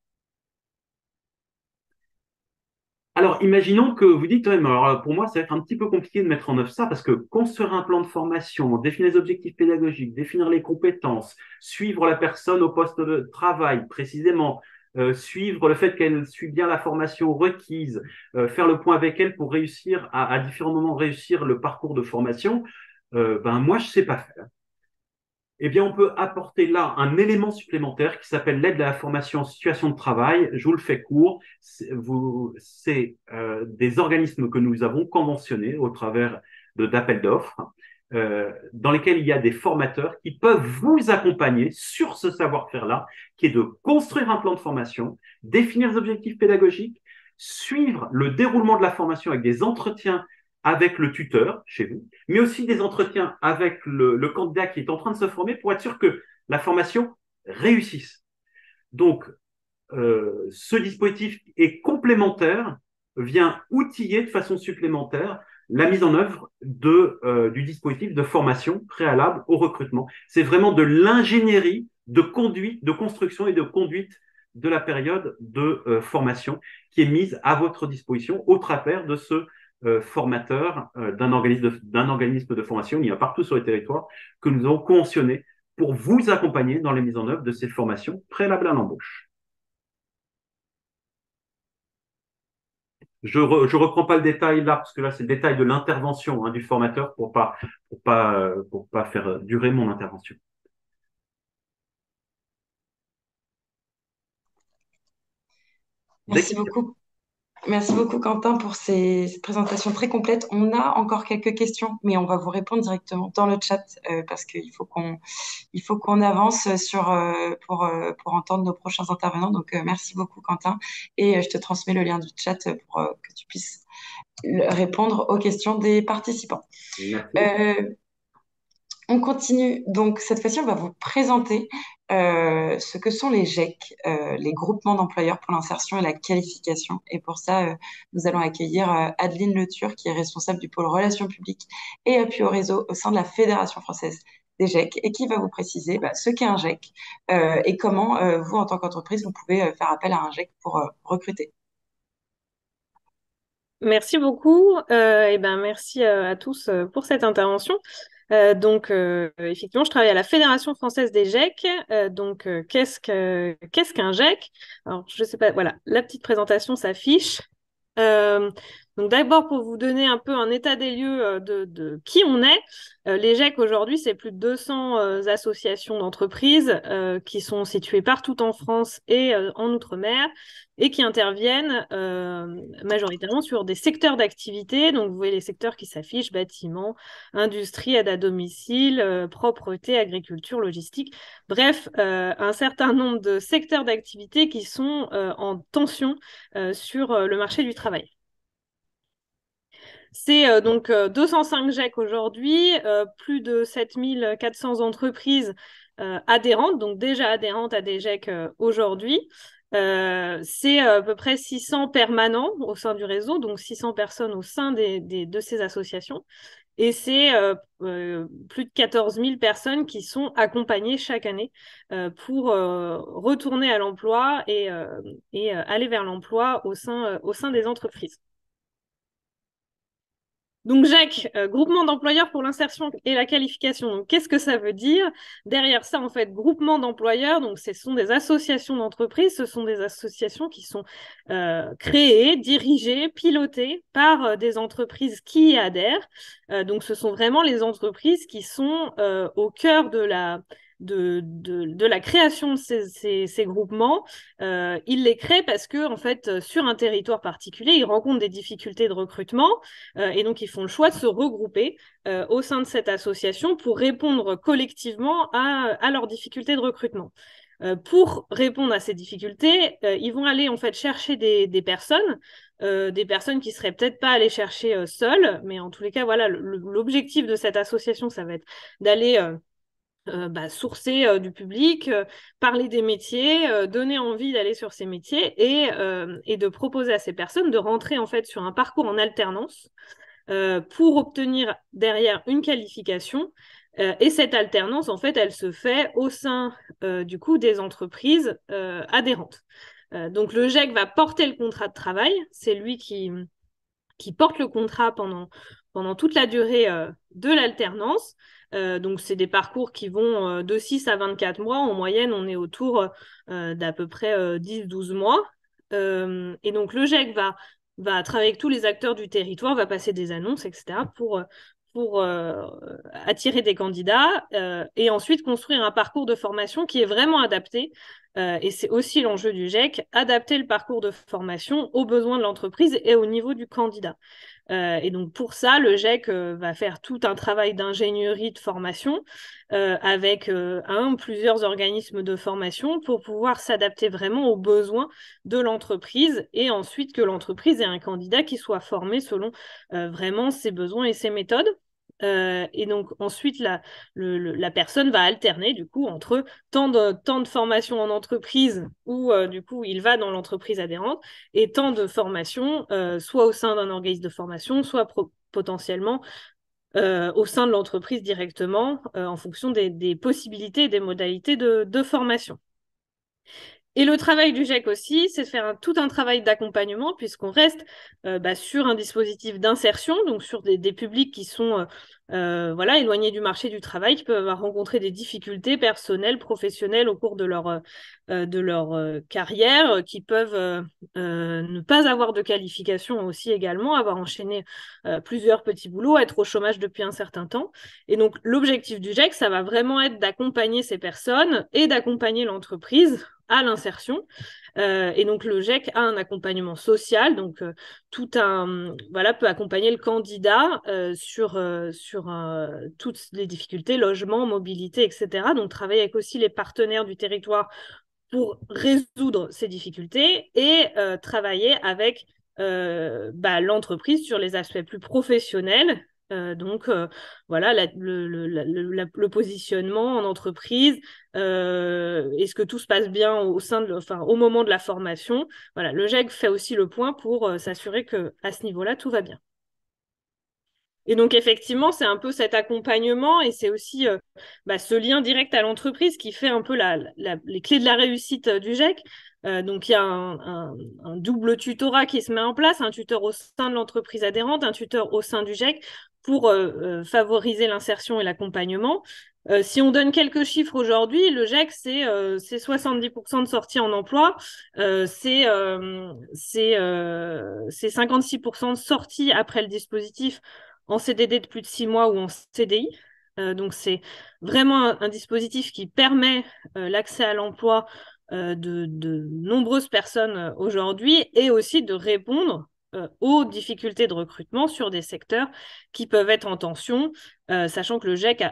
Alors, imaginons que vous dites, ouais, mais alors, pour moi, ça va être un petit peu compliqué de mettre en œuvre ça parce que construire un plan de formation, définir les objectifs pédagogiques, définir les compétences, suivre la personne au poste de travail précisément, suivre le fait qu'elle suit bien la formation requise, faire le point avec elle pour réussir à différents moments réussir le parcours de formation, ben moi, je sais pas faire. Eh bien, on peut apporter là un élément supplémentaire qui s'appelle l'aide à la formation en situation de travail. Je vous le fais court. C'est des organismes que nous avons conventionnés au travers d'appels d'offres, dans lesquels il y a des formateurs qui peuvent vous accompagner sur ce savoir-faire-là, qui est de construire un plan de formation, définir les objectifs pédagogiques, suivre le déroulement de la formation avec des entretiens avec le tuteur chez vous, mais aussi des entretiens avec le candidat qui est en train de se former pour être sûr que la formation réussisse. Donc, ce dispositif est complémentaire, vient outiller de façon supplémentaire la mise en œuvre du dispositif de formation préalable au recrutement. C'est vraiment de l'ingénierie de conduite, de construction et de conduite de la période de formation qui est mise à votre disposition au travers de ce formateur d'un organisme de formation. Il y a partout sur le territoire que nous avons conventionné pour vous accompagner dans la mise en œuvre de ces formations préalables à l'embauche. Je reprends pas le détail là, parce que là, c'est le détail de l'intervention du formateur pour pas faire durer mon intervention. Merci beaucoup. Merci beaucoup, Quentin, pour ces présentations très complètes. On a encore quelques questions, mais on va vous répondre directement dans le chat parce qu'il faut qu'on avance pour entendre nos prochains intervenants. Donc, merci beaucoup, Quentin. Et je te transmets le lien du chat pour que tu puisses répondre aux questions des participants. On continue. Donc, cette fois-ci, on va vous présenter ce que sont les GEC, les groupements d'employeurs pour l'insertion et la qualification. Et pour ça, nous allons accueillir Adeline Letur, qui est responsable du pôle relations publiques et appui au réseau au sein de la Fédération française des GEC, et qui va vous préciser ce qu'est un GEC et comment vous, en tant qu'entreprise, vous pouvez faire appel à un GEC pour recruter. Merci beaucoup. Merci à tous pour cette intervention. Effectivement, je travaille à la Fédération française des GEC. Qu'est-ce qu'un GEC? Alors, je sais pas, voilà, la petite présentation s'affiche. Donc d'abord, pour vous donner un peu un état des lieux de qui on est, les GEC aujourd'hui, c'est plus de 200 associations d'entreprises qui sont situées partout en France et en Outre-mer et qui interviennent majoritairement sur des secteurs d'activité. Donc vous voyez les secteurs qui s'affichent: bâtiment, industrie, aide à domicile, propreté, agriculture, logistique. Bref, un certain nombre de secteurs d'activité qui sont en tension sur le marché du travail. C'est 205 GEC aujourd'hui, plus de 7400 entreprises adhérentes, donc déjà adhérentes à des GEC aujourd'hui. C'est à peu près 600 permanents au sein du réseau, donc 600 personnes au sein de ces associations. Et c'est plus de 14 000 personnes qui sont accompagnées chaque année pour retourner à l'emploi et aller vers l'emploi au sein des entreprises. Donc GEC, groupement d'employeurs pour l'insertion et la qualification. Donc qu'est-ce que ça veut dire? Derrière ça, en fait, groupement d'employeurs, donc ce sont des associations d'entreprises, ce sont des associations qui sont créées, dirigées, pilotées par des entreprises qui y adhèrent. Donc ce sont vraiment les entreprises qui sont au cœur de la création de ces groupements. Ils les créent parce que, en fait, sur un territoire particulier, ils rencontrent des difficultés de recrutement et donc ils font le choix de se regrouper au sein de cette association pour répondre collectivement à leurs difficultés de recrutement. Pour répondre à ces difficultés, ils vont aller en fait chercher des personnes qui seraient peut-être pas allées chercher seules, mais en tous les cas, voilà, l'objectif de cette association, ça va être d'aller sourcer du public, parler des métiers, donner envie d'aller sur ces métiers et de proposer à ces personnes de rentrer en fait sur un parcours en alternance pour obtenir derrière une qualification. Et cette alternance, en fait, elle se fait au sein du coup des entreprises adhérentes. Donc le GEC va porter le contrat de travail, c'est lui qui porte le contrat pendant toute la durée de l'alternance. Donc, c'est des parcours qui vont de 6 à 24 mois. En moyenne, on est autour d'à peu près 10-12 mois. Et donc, le GEC va travailler avec tous les acteurs du territoire, va passer des annonces, etc., pour attirer des candidats et ensuite construire un parcours de formation qui est vraiment adapté. Et c'est aussi l'enjeu du GEC, adapter le parcours de formation aux besoins de l'entreprise et au niveau du candidat. Et donc pour ça, le GEC va faire tout un travail d'ingénierie de formation avec plusieurs organismes de formation pour pouvoir s'adapter vraiment aux besoins de l'entreprise et ensuite que l'entreprise ait un candidat qui soit formé selon vraiment ses besoins et ses méthodes. Et donc ensuite, la personne va alterner du coup entre tant de formation en entreprise où du coup il va dans l'entreprise adhérente et tant de formation soit au sein d'un organisme de formation, soit potentiellement au sein de l'entreprise directement en fonction des possibilités et des modalités de formation. Et le travail du GIEC aussi, c'est de faire tout un travail d'accompagnement, puisqu'on reste sur un dispositif d'insertion, donc sur des publics qui sont voilà, éloignés du marché du travail, qui peuvent avoir rencontré des difficultés personnelles, professionnelles au cours de leur carrière, qui peuvent ne pas avoir de qualification aussi également, avoir enchaîné plusieurs petits boulots, être au chômage depuis un certain temps. Et donc, l'objectif du GIEC, ça va vraiment être d'accompagner ces personnes et d'accompagner l'entreprise à l'insertion. Et donc, le GIEC a un accompagnement social, donc peut accompagner le candidat sur toutes les difficultés, logement, mobilité, etc. Donc, travailler avec aussi les partenaires du territoire pour résoudre ces difficultés et travailler avec l'entreprise sur les aspects plus professionnels. Voilà, le positionnement en entreprise, est-ce que tout se passe bien au moment de la formation. Voilà, le GIEC fait aussi le point pour s'assurer qu'à ce niveau-là, tout va bien. Et donc, effectivement, c'est un peu cet accompagnement et c'est aussi ce lien direct à l'entreprise qui fait un peu les clés de la réussite du GIEC. Donc, il y a un double tutorat qui se met en place, un tuteur au sein de l'entreprise adhérente, un tuteur au sein du GIEC pour favoriser l'insertion et l'accompagnement. Si on donne quelques chiffres aujourd'hui, le GIEC, c'est 70% de sorties en emploi, c'est 56% de sorties après le dispositif en CDD de plus de 6 mois ou en CDI. Donc, c'est vraiment un dispositif qui permet l'accès à l'emploi de nombreuses personnes aujourd'hui et aussi de répondre aux difficultés de recrutement sur des secteurs qui peuvent être en tension, sachant que le GIEC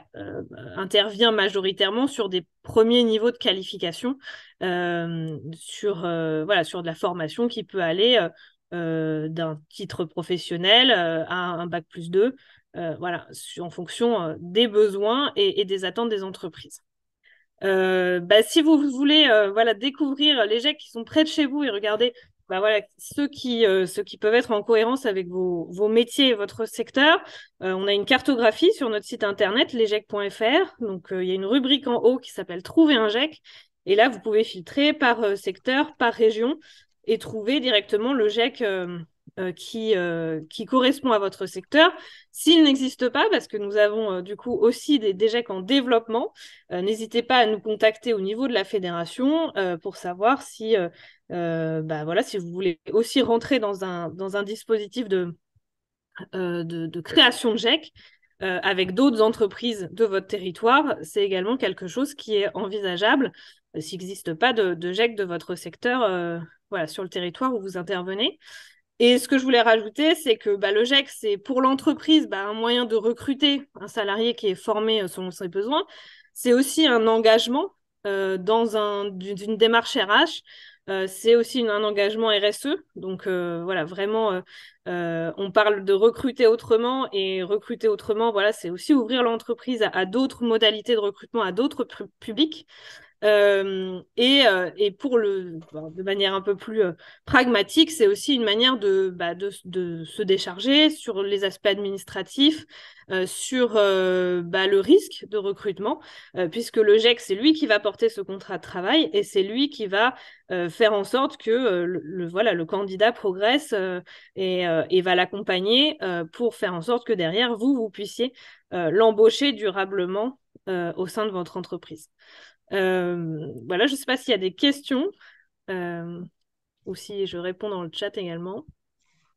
intervient majoritairement sur des premiers niveaux de qualification, sur de la formation qui peut aller d'un titre professionnel à un bac+2, en fonction des besoins et des attentes des entreprises. Si vous voulez découvrir les GIEC qui sont près de chez vous et regarder ceux qui peuvent être en cohérence avec vos métiers et votre secteur, on a une cartographie sur notre site internet lesgiec.fr. Donc il y a une rubrique en haut qui s'appelle Trouver un GIEC. Et là, vous pouvez filtrer par secteur, par région et trouver directement le GIEC qui correspond à votre secteur. S'il n'existe pas, parce que nous avons du coup aussi des GIEC en développement, n'hésitez pas à nous contacter au niveau de la fédération pour savoir si vous voulez aussi rentrer dans un dispositif de création de GIEC avec d'autres entreprises de votre territoire. C'est également quelque chose qui est envisageable s'il n'existe pas de GIEC de votre secteur sur le territoire où vous intervenez. Et ce que je voulais rajouter, c'est que le GIEC, c'est pour l'entreprise un moyen de recruter un salarié qui est formé selon ses besoins. C'est aussi un engagement d'une démarche RH. C'est aussi un engagement RSE. Donc, vraiment, on parle de recruter autrement. Et recruter autrement, c'est aussi ouvrir l'entreprise à d'autres modalités de recrutement, à d'autres publics. Et de manière un peu plus pragmatique, c'est aussi une manière de se décharger sur les aspects administratifs, sur le risque de recrutement, puisque le GIEC, c'est lui qui va porter ce contrat de travail et c'est lui qui va faire en sorte que le candidat progresse et va l'accompagner pour faire en sorte que derrière, vous puissiez l'embaucher durablement au sein de votre entreprise. Je ne sais pas s'il y a des questions ou si je réponds dans le chat également.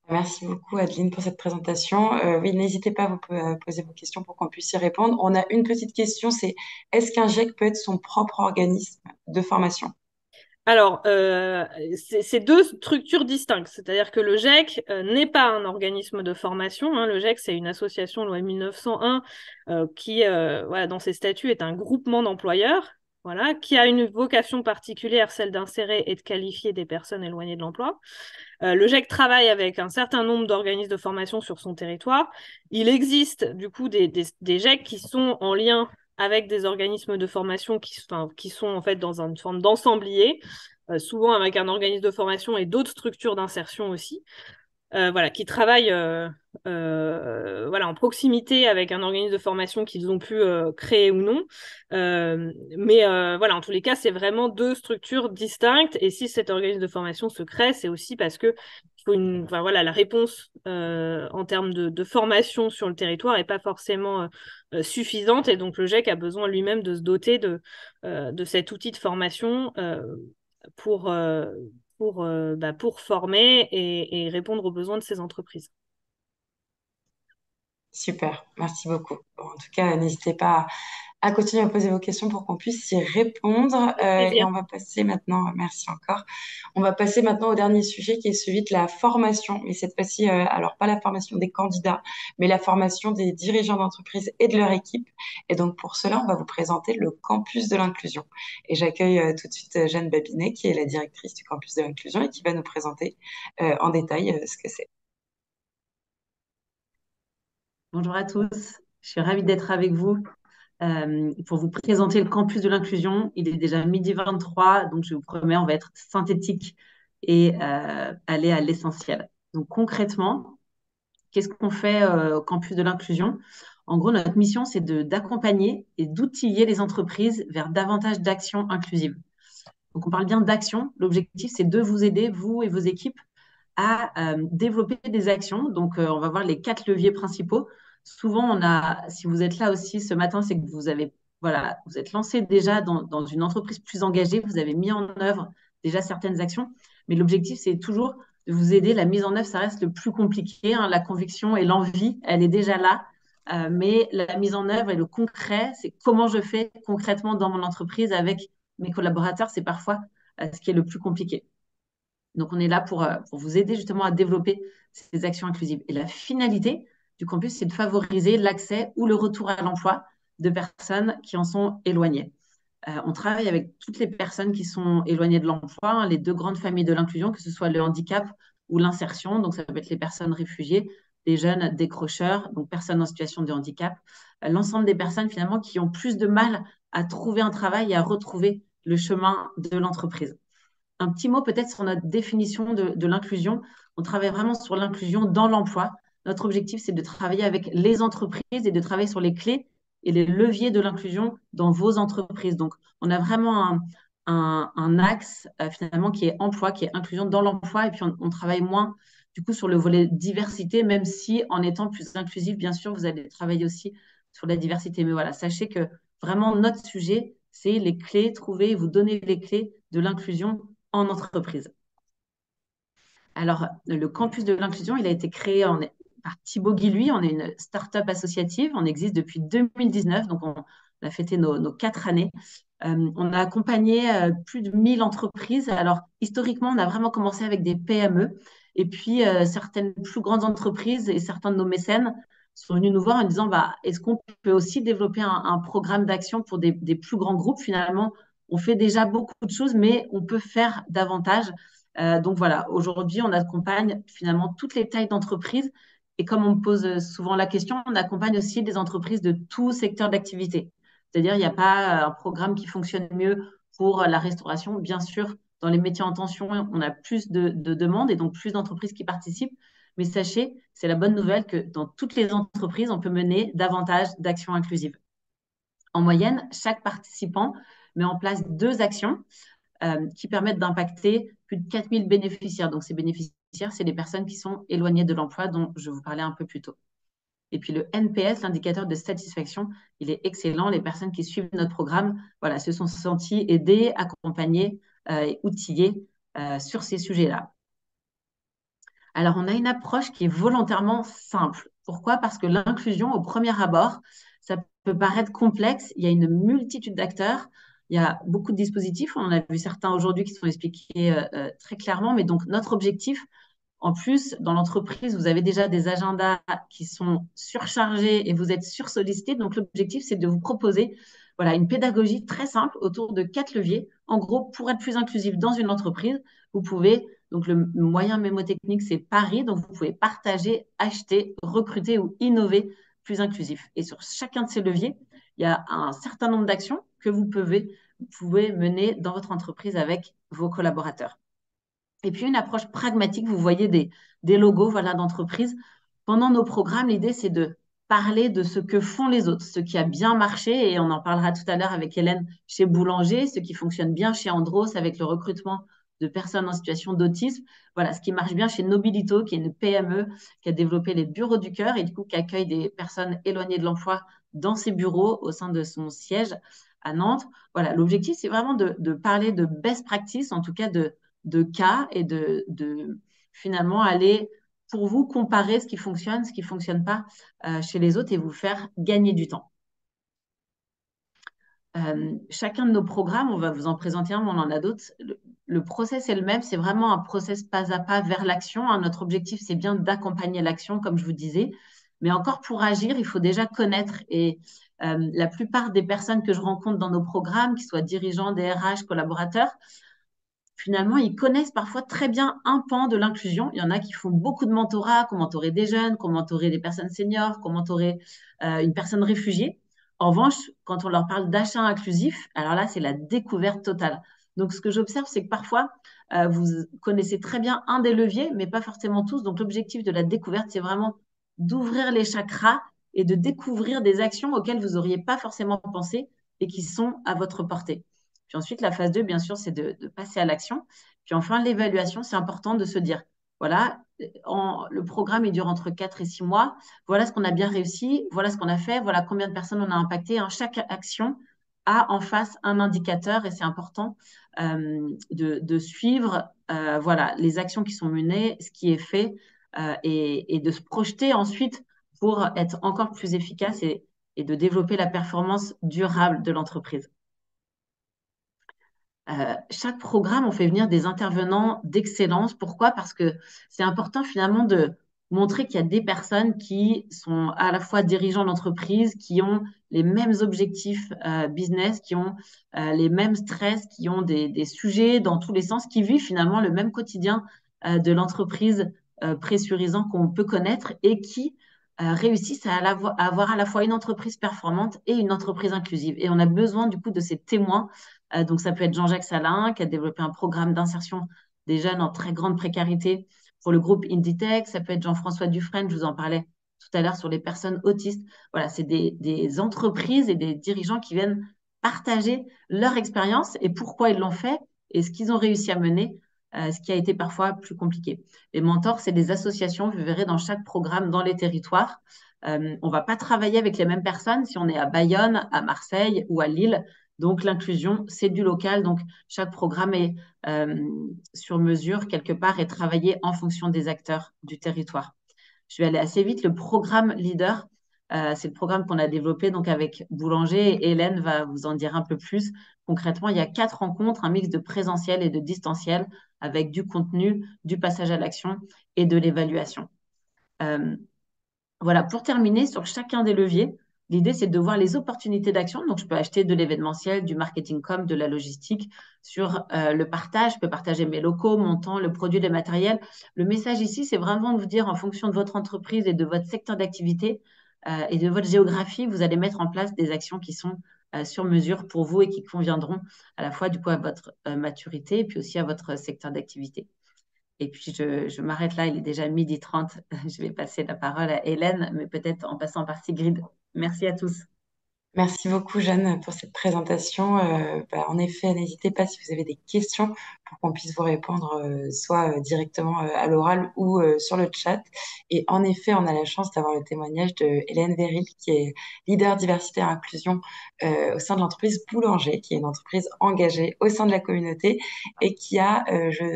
Merci beaucoup, Adeline, pour cette présentation. Oui, n'hésitez pas, vous pouvez poser vos questions pour qu'on puisse y répondre. On a une petite question, c'est est-ce qu'un GIEC peut être son propre organisme de formation? Alors, c'est deux structures distinctes. C'est-à-dire que le GIEC n'est pas un organisme de formation. Le GIEC, c'est une association loi 1901 qui, dans ses statuts, est un groupement d'employeurs. voilà, qui a une vocation particulière, celle d'insérer et de qualifier des personnes éloignées de l'emploi. Le GEC travaille avec un certain nombre d'organismes de formation sur son territoire. Il existe du coup des GEC qui sont en lien avec des organismes de formation qui sont en fait dans une forme d'ensemblier, souvent avec un organisme de formation et d'autres structures d'insertion aussi. Voilà, qui travaillent voilà, en proximité avec un organisme de formation qu'ils ont pu créer ou non. Mais voilà, en tous les cas, c'est vraiment deux structures distinctes. Et si cet organisme de formation se crée, c'est aussi parce que enfin, voilà, la réponse en termes de formation sur le territoire n'est pas forcément suffisante. Et donc, le GEC a besoin lui-même de se doter de cet outil de formation pour, pour former et répondre aux besoins de ces entreprises. Super, merci beaucoup. Bon, en tout cas, n'hésitez pas à continuer à poser vos questions pour qu'on puisse y répondre. Et Plaisir. on va passer maintenant, merci encore, on va passer maintenant au dernier sujet qui est celui de la formation. Mais cette fois-ci, alors pas la formation des candidats, mais la formation des dirigeants d'entreprise et de leur équipe. Et donc pour cela, on va vous présenter le campus de l'inclusion. Et j'accueille tout de suite Jeanne Babinet, qui est la directrice du campus de l'inclusion et qui va nous présenter en détail ce que c'est. Bonjour à tous, je suis ravie d'être avec vous pour vous présenter le campus de l'inclusion. Il est déjà 12h23, donc je vous promets, on va être synthétique et aller à l'essentiel. Donc concrètement, qu'est-ce qu'on fait au campus de l'inclusion? En gros, notre mission, c'est d'accompagner et d'outiller les entreprises vers davantage d'actions inclusives. Donc on parle bien d'action. L'objectif, c'est de vous aider, vous et vos équipes, à développer des actions. Donc, on va voir les 4 leviers principaux. Souvent, si vous êtes là aussi ce matin, c'est que vous êtes lancé déjà dans une entreprise plus engagée, vous avez mis en œuvre déjà certaines actions. Mais l'objectif, c'est toujours de vous aider. La mise en œuvre, ça reste le plus compliqué, hein. La conviction et l'envie, elle est déjà là. Mais la mise en œuvre et le concret, c'est comment je fais concrètement dans mon entreprise avec mes collaborateurs, c'est parfois ce qui est le plus compliqué. Donc, on est là pour vous aider justement à développer ces actions inclusives. Et la finalité du campus, c'est de favoriser l'accès ou le retour à l'emploi de personnes qui en sont éloignées. On travaille avec toutes les personnes qui sont éloignées de l'emploi, hein, les deux grandes familles de l'inclusion, que ce soit le handicap ou l'insertion. Donc, ça peut être les personnes réfugiées, les jeunes décrocheurs, donc personnes en situation de handicap, l'ensemble des personnes finalement qui ont plus de mal à trouver un travail et à retrouver le chemin de l'entreprise. Un petit mot peut-être sur notre définition de l'inclusion. On travaille vraiment sur l'inclusion dans l'emploi. Notre objectif, c'est de travailler avec les entreprises et de travailler sur les clés et les leviers de l'inclusion dans vos entreprises. Donc, on a vraiment un axe finalement qui est emploi, qui est inclusion dans l'emploi. Et puis, on travaille moins du coup sur le volet diversité, même si en étant plus inclusif, bien sûr, vous allez travailler aussi sur la diversité. Mais voilà, sachez que vraiment notre sujet, c'est les clés, trouver, vous donner les clés de l'inclusion en entreprise. Alors, le campus de l'inclusion, il a été créé par Thibaut Guilluy. On est une start-up associative. On existe depuis 2019, donc on a fêté nos 4 années. On a accompagné plus de 1000 entreprises. Alors, historiquement, on a vraiment commencé avec des PME. Et puis, certaines plus grandes entreprises et certains de nos mécènes sont venus nous voir en disant est-ce qu'on peut aussi développer un programme d'action pour des plus grands groupes? Finalement, on fait déjà beaucoup de choses, mais on peut faire davantage. Donc voilà, aujourd'hui, on accompagne finalement toutes les tailles d'entreprises. Et comme on me pose souvent la question, on accompagne aussi des entreprises de tout secteur d'activité. C'est-à-dire, il n'y a pas un programme qui fonctionne mieux pour la restauration. Bien sûr, dans les métiers en tension, on a plus de demandes et donc plus d'entreprises qui participent. Mais sachez, c'est la bonne nouvelle que dans toutes les entreprises, on peut mener davantage d'actions inclusives. En moyenne, chaque participant met en place 2 actions qui permettent d'impacter plus de 4000 bénéficiaires. Donc, ces bénéficiaires, c'est les personnes qui sont éloignées de l'emploi dont je vous parlais un peu plus tôt. Et puis, le NPS, l'indicateur de satisfaction, il est excellent. Les personnes qui suivent notre programme se sont senties aidées, accompagnées et outillées sur ces sujets-là. Alors, on a une approche qui est volontairement simple. Pourquoi? Parce que l'inclusion, au premier abord, ça peut paraître complexe. Il y a une multitude d'acteurs. Il y a beaucoup de dispositifs. On en a vu certains aujourd'hui qui sont expliqués très clairement. Mais donc, notre objectif, en plus, dans l'entreprise, vous avez déjà des agendas qui sont surchargés et vous êtes sursollicités. Donc, l'objectif, c'est de vous proposer Voilà, une pédagogie très simple autour de 4 leviers. En gros, pour être plus inclusif dans une entreprise, vous pouvez, donc le moyen mémotechnique, c'est pari, donc vous pouvez partager, acheter, recruter ou innover plus inclusif. Et sur chacun de ces leviers, il y a un certain nombre d'actions que vous pouvez mener dans votre entreprise avec vos collaborateurs. Et puis une approche pragmatique, vous voyez des logos voilà, d'entreprise. Pendant nos programmes, l'idée, c'est de parler de ce que font les autres, ce qui a bien marché, et on en parlera tout à l'heure avec Hélène chez Boulanger, ce qui fonctionne bien chez Andros avec le recrutement de personnes en situation d'autisme. Voilà, ce qui marche bien chez Nobilito, qui est une PME qui a développé les bureaux du cœur et du coup qui accueille des personnes éloignées de l'emploi dans ses bureaux au sein de son siège à Nantes. Voilà, l'objectif, c'est vraiment de parler de best practice, en tout cas de cas et de finalement aller pour vous comparer ce qui fonctionne pas chez les autres et vous faire gagner du temps. Chacun de nos programmes, on va vous en présenter un, mais on en a d'autres. Le process est le même, c'est vraiment un process pas à pas vers l'action. Hein. Notre objectif, c'est bien d'accompagner l'action, comme je vous disais. Mais encore pour agir, il faut déjà connaître. Et la plupart des personnes que je rencontre dans nos programmes, qu'ils soient dirigeants, DRH, collaborateurs, finalement, ils connaissent parfois très bien un pan de l'inclusion. Il y en a qui font beaucoup de mentorat, qui ont mentoré des jeunes, qui ont mentoré des personnes seniors, qui ont mentoré une personne réfugiée. En revanche, quand on leur parle d'achat inclusif, alors là, c'est la découverte totale. Donc, ce que j'observe, c'est que parfois, vous connaissez très bien un des leviers, mais pas forcément tous. Donc, l'objectif de la découverte, c'est vraiment d'ouvrir les chakras et de découvrir des actions auxquelles vous n'auriez pas forcément pensé et qui sont à votre portée. Puis ensuite, la phase 2, bien sûr, c'est de passer à l'action. Puis enfin, l'évaluation, c'est important de se dire, voilà, le programme, il dure entre 4 et 6 mois. Voilà ce qu'on a bien réussi, voilà ce qu'on a fait, voilà combien de personnes on a impacté. Hein. Chaque action a en face un indicateur et c'est important de suivre voilà, les actions qui sont menées, ce qui est fait et de se projeter ensuite pour être encore plus efficace et de développer la performance durable de l'entreprise. Chaque programme, on fait venir des intervenants d'excellence. Pourquoi? Parce que c'est important finalement de montrer qu'il y a des personnes qui sont à la fois dirigeants d'entreprise, qui ont les mêmes objectifs business, qui ont les mêmes stress, qui ont des sujets dans tous les sens, qui vivent finalement le même quotidien de l'entreprise pressurisant qu'on peut connaître et qui réussissent à avoir à la fois une entreprise performante et une entreprise inclusive. Et on a besoin du coup de ces témoins donc, ça peut être Jean-Jacques Salin qui a développé un programme d'insertion des jeunes en très grande précarité pour le groupe Inditech. Ça peut être Jean-François Dufresne, je vous en parlais tout à l'heure sur les personnes autistes. Voilà, c'est des entreprises et des dirigeants qui viennent partager leur expérience et pourquoi ils l'ont fait et ce qu'ils ont réussi à mener, ce qui a été parfois plus compliqué. Les mentors, c'est des associations, vous verrez dans chaque programme dans les territoires. On ne va pas travailler avec les mêmes personnes si on est à Bayonne, à Marseille ou à Lille. Donc, l'inclusion, c'est du local. Donc, chaque programme est sur mesure quelque part et travaillé en fonction des acteurs du territoire. Je vais aller assez vite. Le programme Leader, c'est le programme qu'on a développé donc avec Boulanger et Hélène va vous en dire un peu plus. Concrètement, il y a 4 rencontres, un mix de présentiel et de distanciel avec du contenu, du passage à l'action et de l'évaluation. Voilà, pour terminer, sur chacun des leviers, l'idée, c'est de voir les opportunités d'action. Donc, je peux acheter de l'événementiel, du marketing com, de la logistique. Sur le partage, je peux partager mes locaux, mon temps, le produit, le matériel. Le message ici, c'est vraiment de vous dire, en fonction de votre entreprise et de votre secteur d'activité et de votre géographie, vous allez mettre en place des actions qui sont sur mesure pour vous et qui conviendront à la fois du coup à votre maturité et puis aussi à votre secteur d'activité. Et puis, je m'arrête là, il est déjà 12h30. Je vais passer la parole à Hélène, mais peut-être en passant par Sigrid. Merci à tous. Merci beaucoup, Jeanne, pour cette présentation. En effet, n'hésitez pas si vous avez des questions pour qu'on puisse vous répondre soit directement à l'oral ou sur le chat. Et en effet, on a la chance d'avoir le témoignage de Hélène Véril, qui est leader diversité et inclusion au sein de l'entreprise Boulanger, qui est une entreprise engagée au sein de la communauté et qui a,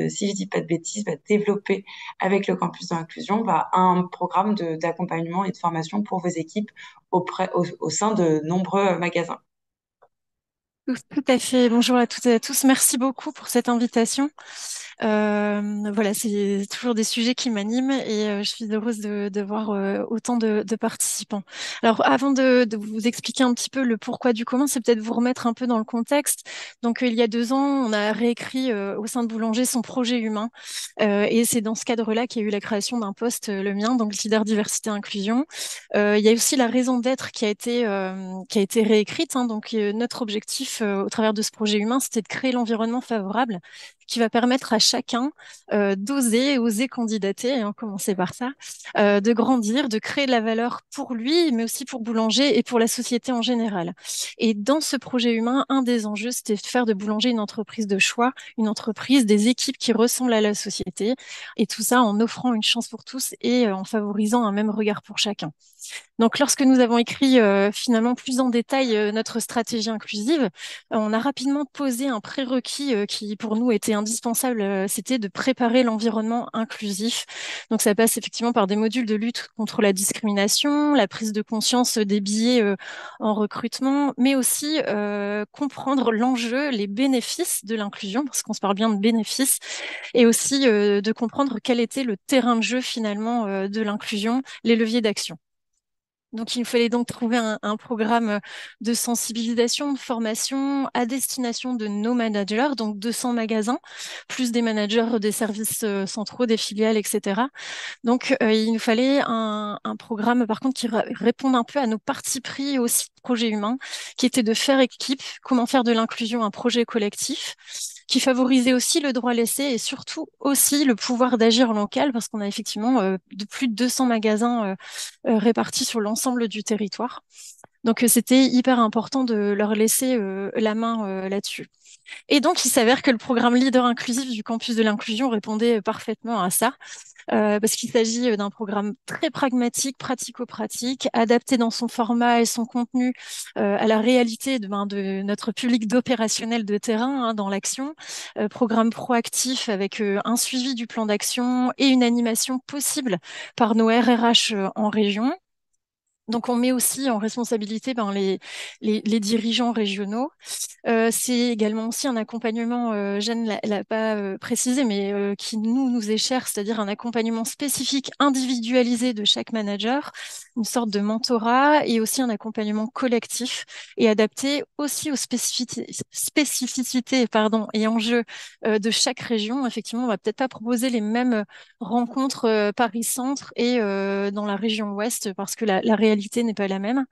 si je dis pas de bêtises, développé avec le campus de l'inclusion un programme d'accompagnement et de formation pour vos équipes au sein de nombreux magasins. Tout à fait. Bonjour à toutes et à tous. Merci beaucoup pour cette invitation. Voilà, c'est toujours des sujets qui m'animent et je suis heureuse de voir autant de participants. Alors, avant de vous expliquer un petit peu le pourquoi du comment, c'est peut-être vous remettre un peu dans le contexte. Donc, il y a 2 ans, on a réécrit au sein de Boulanger son projet humain et c'est dans ce cadre-là qu'il y a eu la création d'un poste, le mien, donc leader diversité inclusion. Il y a aussi la raison d'être qui a été réécrite, hein. Donc, notre objectif au travers de ce projet humain, c'était de créer l'environnement favorable qui va permettre à chacun oser candidater, et on commencer par ça, de grandir, de créer de la valeur pour lui, mais aussi pour Boulanger et pour la société en général. Et dans ce projet humain, un des enjeux, c'était de faire de Boulanger une entreprise de choix, une entreprise des équipes qui ressemblent à la société, et tout ça en offrant une chance pour tous et en favorisant un même regard pour chacun. Donc, lorsque nous avons écrit finalement plus en détail notre stratégie inclusive, on a rapidement posé un prérequis qui, pour nous, était indispensable. C'était de préparer l'environnement inclusif. Donc, ça passe effectivement par des modules de lutte contre la discrimination, la prise de conscience des biais en recrutement, mais aussi comprendre l'enjeu, les bénéfices de l'inclusion, parce qu'on se parle bien de bénéfices, et aussi de comprendre quel était le terrain de jeu finalement de l'inclusion, les leviers d'action. Donc, il fallait donc trouver un programme de sensibilisation, de formation à destination de nos managers, donc 200 magasins, plus des managers des services centraux, des filiales, etc. Donc, il nous fallait un programme, par contre, qui réponde un peu à nos partis pris aussi de projet humain, qui était de faire équipe, comment faire de l'inclusion un projet collectif, qui favorisait aussi le droit laissé et surtout aussi le pouvoir d'agir local, parce qu'on a effectivement de plus de 200 magasins répartis sur l'ensemble du territoire. Donc, c'était hyper important de leur laisser la main là-dessus. Et donc, il s'avère que le programme Leader Inclusif du Campus de l'Inclusion répondait parfaitement à ça, parce qu'il s'agit d'un programme très pragmatique, pratico-pratique, adapté dans son format et son contenu à la réalité de notre public d'opérationnel de terrain hein, dans l'action. Programme proactif avec un suivi du plan d'action et une animation possible par nos RRH en région. Donc, on met aussi en responsabilité les dirigeants régionaux. C'est également aussi un accompagnement, Jeanne l'a pas précisé, mais qui nous est cher, c'est-à-dire un accompagnement spécifique, individualisé de chaque manager, une sorte de mentorat et aussi un accompagnement collectif et adapté aussi aux spécificités pardon, et enjeux de chaque région. Effectivement, on va peut-être pas proposer les mêmes rencontres Paris-Centre et dans la région Ouest parce que la réalité n'est pas la même.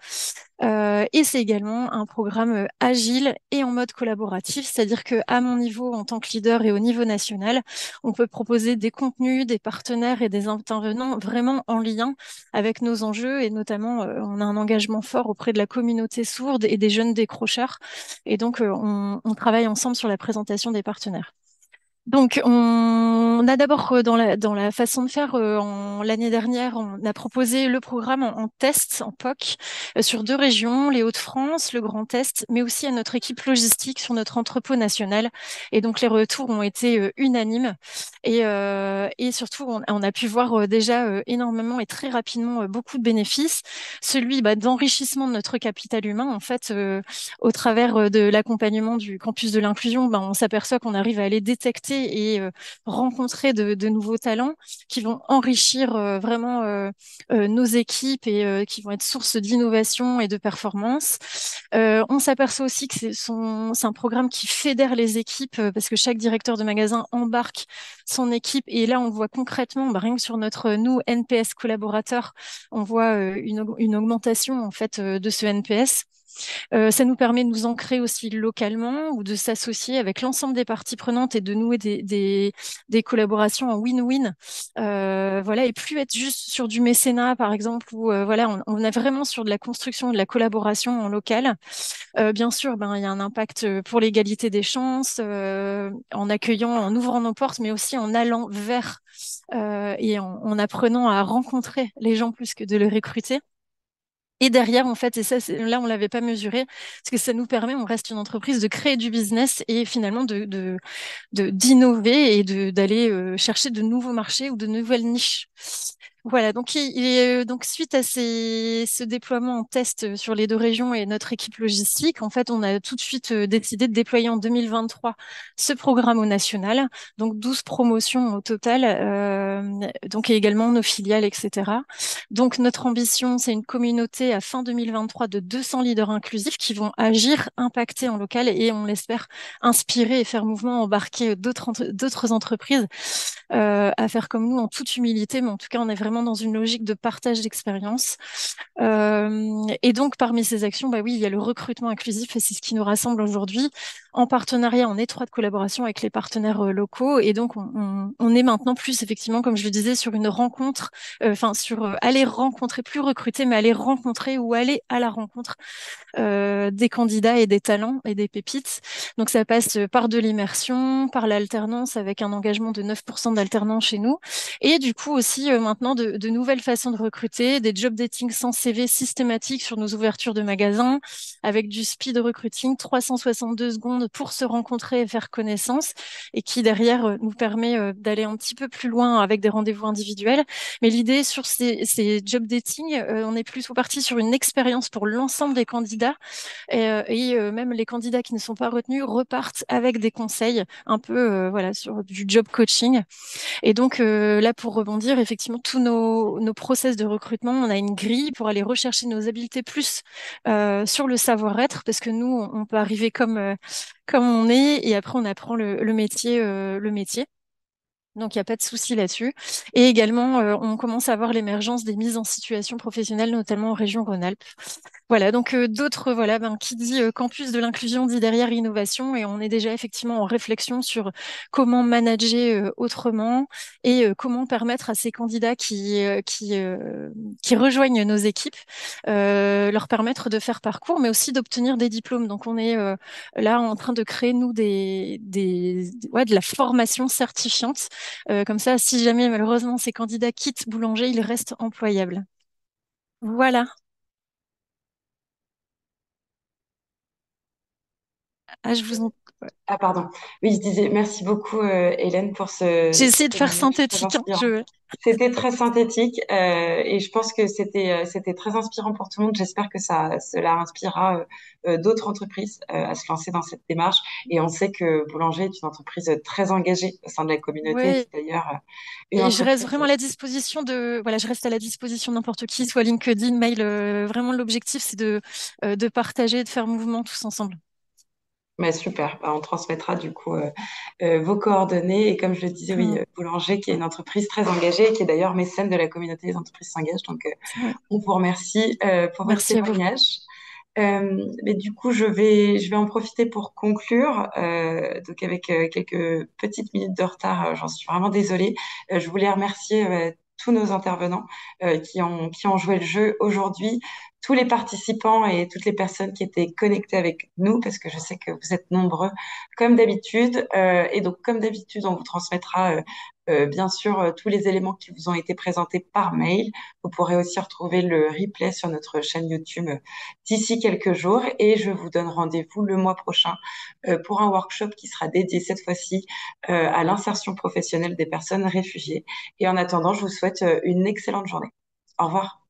Et c'est également un programme agile et en mode collaboratif, c'est-à-dire que à mon niveau en tant que leader et au niveau national, on peut proposer des contenus, des partenaires et des intervenants vraiment en lien avec nos enjeux et notamment on a un engagement fort auprès de la communauté sourde et des jeunes décrocheurs et donc on travaille ensemble sur la présentation des partenaires. Donc, on a d'abord dans la façon de faire, l'année dernière, on a proposé le programme en test, en POC, sur 2 régions, les Hauts-de-France, le Grand Est, mais aussi à notre équipe logistique sur notre entrepôt national. Et donc, les retours ont été unanimes. Et surtout, on a pu voir déjà énormément et très rapidement beaucoup de bénéfices. Celui d'enrichissement de notre capital humain, en fait, au travers de l'accompagnement du campus de l'inclusion, on s'aperçoit qu'on arrive à aller détecter et rencontrer de nouveaux talents qui vont enrichir vraiment nos équipes et qui vont être source d'innovation et de performance. On s'aperçoit aussi que c'est un programme qui fédère les équipes parce que chaque directeur de magasin embarque son équipe et là on le voit concrètement, rien que sur nous NPS collaborateurs, on voit une augmentation en fait de ce NPS. Ça nous permet de nous ancrer aussi localement ou de s'associer avec l'ensemble des parties prenantes et de nouer des collaborations en win-win. Voilà, et plus être juste sur du mécénat, par exemple, où voilà, on est vraiment sur de la construction et de la collaboration en local. Bien sûr, il y a un impact pour l'égalité des chances, en accueillant, en ouvrant nos portes, mais aussi en allant vers et en apprenant à rencontrer les gens plus que de les recruter. Et derrière, en fait, et ça, là, on l'avait pas mesuré, parce que ça nous permet, on reste une entreprise, de créer du business et finalement d'innover et d'aller chercher de nouveaux marchés ou de nouvelles niches. Voilà, donc suite à ce déploiement en test sur les deux régions et notre équipe logistique, en fait, on a tout de suite décidé de déployer en 2023 ce programme au national, donc 12 promotions au total, donc et également nos filiales, etc. Donc notre ambition, c'est une communauté à fin 2023 de 200 leaders inclusifs qui vont agir, impacter en local et on l'espère inspirer et faire mouvement, embarquer d'autres entreprises à faire comme nous en toute humilité, mais en tout cas, on est vraiment dans une logique de partage d'expérience. Et donc, parmi ces actions, bah oui, il y a le recrutement inclusif et c'est ce qui nous rassemble aujourd'hui en partenariat, en étroite collaboration avec les partenaires locaux. Et donc, on est maintenant plus, effectivement, comme je le disais, sur une rencontre, enfin, sur aller rencontrer, plus recruter, mais aller rencontrer ou aller à la rencontre des candidats et des talents et des pépites. Donc ça passe par de l'immersion, par l'alternance avec un engagement de 9% d'alternance chez nous. Et du coup aussi maintenant de nouvelles façons de recruter, des job dating sans CV systématiques sur nos ouvertures de magasins, avec du speed recruiting, 362 secondes pour se rencontrer et faire connaissance, et qui derrière nous permet d'aller un petit peu plus loin avec des rendez-vous individuels. Mais l'idée sur ces job dating, on est plutôt parti sur une expérience pour l'ensemble des candidats et même les candidats qui ne sont pas retenus repartent avec des conseils un peu voilà, sur du job coaching. Et donc là, pour rebondir, effectivement, tous nos process de recrutement, on a une grille pour aller rechercher nos habiletés plus sur le savoir-être, parce que nous, on peut arriver comme on est et après on apprend le métier, le métier. Donc, il n'y a pas de souci là-dessus. Et également, on commence à voir l'émergence des mises en situation professionnelle, notamment en région Rhône-Alpes. Voilà, donc d'autres, voilà, ben, qui dit campus de l'inclusion dit derrière innovation, et on est déjà effectivement en réflexion sur comment manager autrement et comment permettre à ces candidats qui rejoignent nos équipes, leur permettre de faire parcours, mais aussi d'obtenir des diplômes. Donc on est là en train de créer, nous, ouais, de la formation certifiante. Comme ça, si jamais malheureusement ces candidats quittent Boulanger, ils restent employables. Voilà. Ah, je vous en... Ah, pardon. Oui, je disais merci beaucoup, Hélène, pour J'ai ce essayé de faire témoignage très synthétique, hein, inspirant. C'était très synthétique et je pense que c'était très inspirant pour tout le monde. J'espère que cela inspirera d'autres entreprises à se lancer dans cette démarche. Et on sait que Boulanger est une entreprise très engagée au sein de la communauté. Et Ouais. c'est d'ailleurs une Et je reste entreprise. vraiment à la disposition voilà, je reste à la disposition de n'importe qui, soit LinkedIn, mail. Vraiment, l'objectif, c'est de partager, de faire mouvement tous ensemble. Mais super, bah, on transmettra du coup vos coordonnées. Et comme je le disais, oui, Hum, Boulanger, qui est une entreprise très engagée, qui est d'ailleurs mécène de la communauté des entreprises s'engagent. Donc, ouais. on vous remercie pour votre Merci à vous. témoignage. Mais du coup, je vais en profiter pour conclure. Donc, avec quelques petites minutes de retard, j'en suis vraiment désolée. Je voulais remercier tous nos intervenants qui ont joué le jeu aujourd'hui, tous les participants et toutes les personnes qui étaient connectées avec nous, parce que je sais que vous êtes nombreux, comme d'habitude. Et donc, comme d'habitude, on vous transmettra bien sûr tous les éléments qui vous ont été présentés par mail. Vous pourrez aussi retrouver le replay sur notre chaîne YouTube d'ici quelques jours et je vous donne rendez-vous le mois prochain pour un workshop qui sera dédié cette fois-ci à l'insertion professionnelle des personnes réfugiées. Et en attendant, je vous souhaite une excellente journée. Au revoir.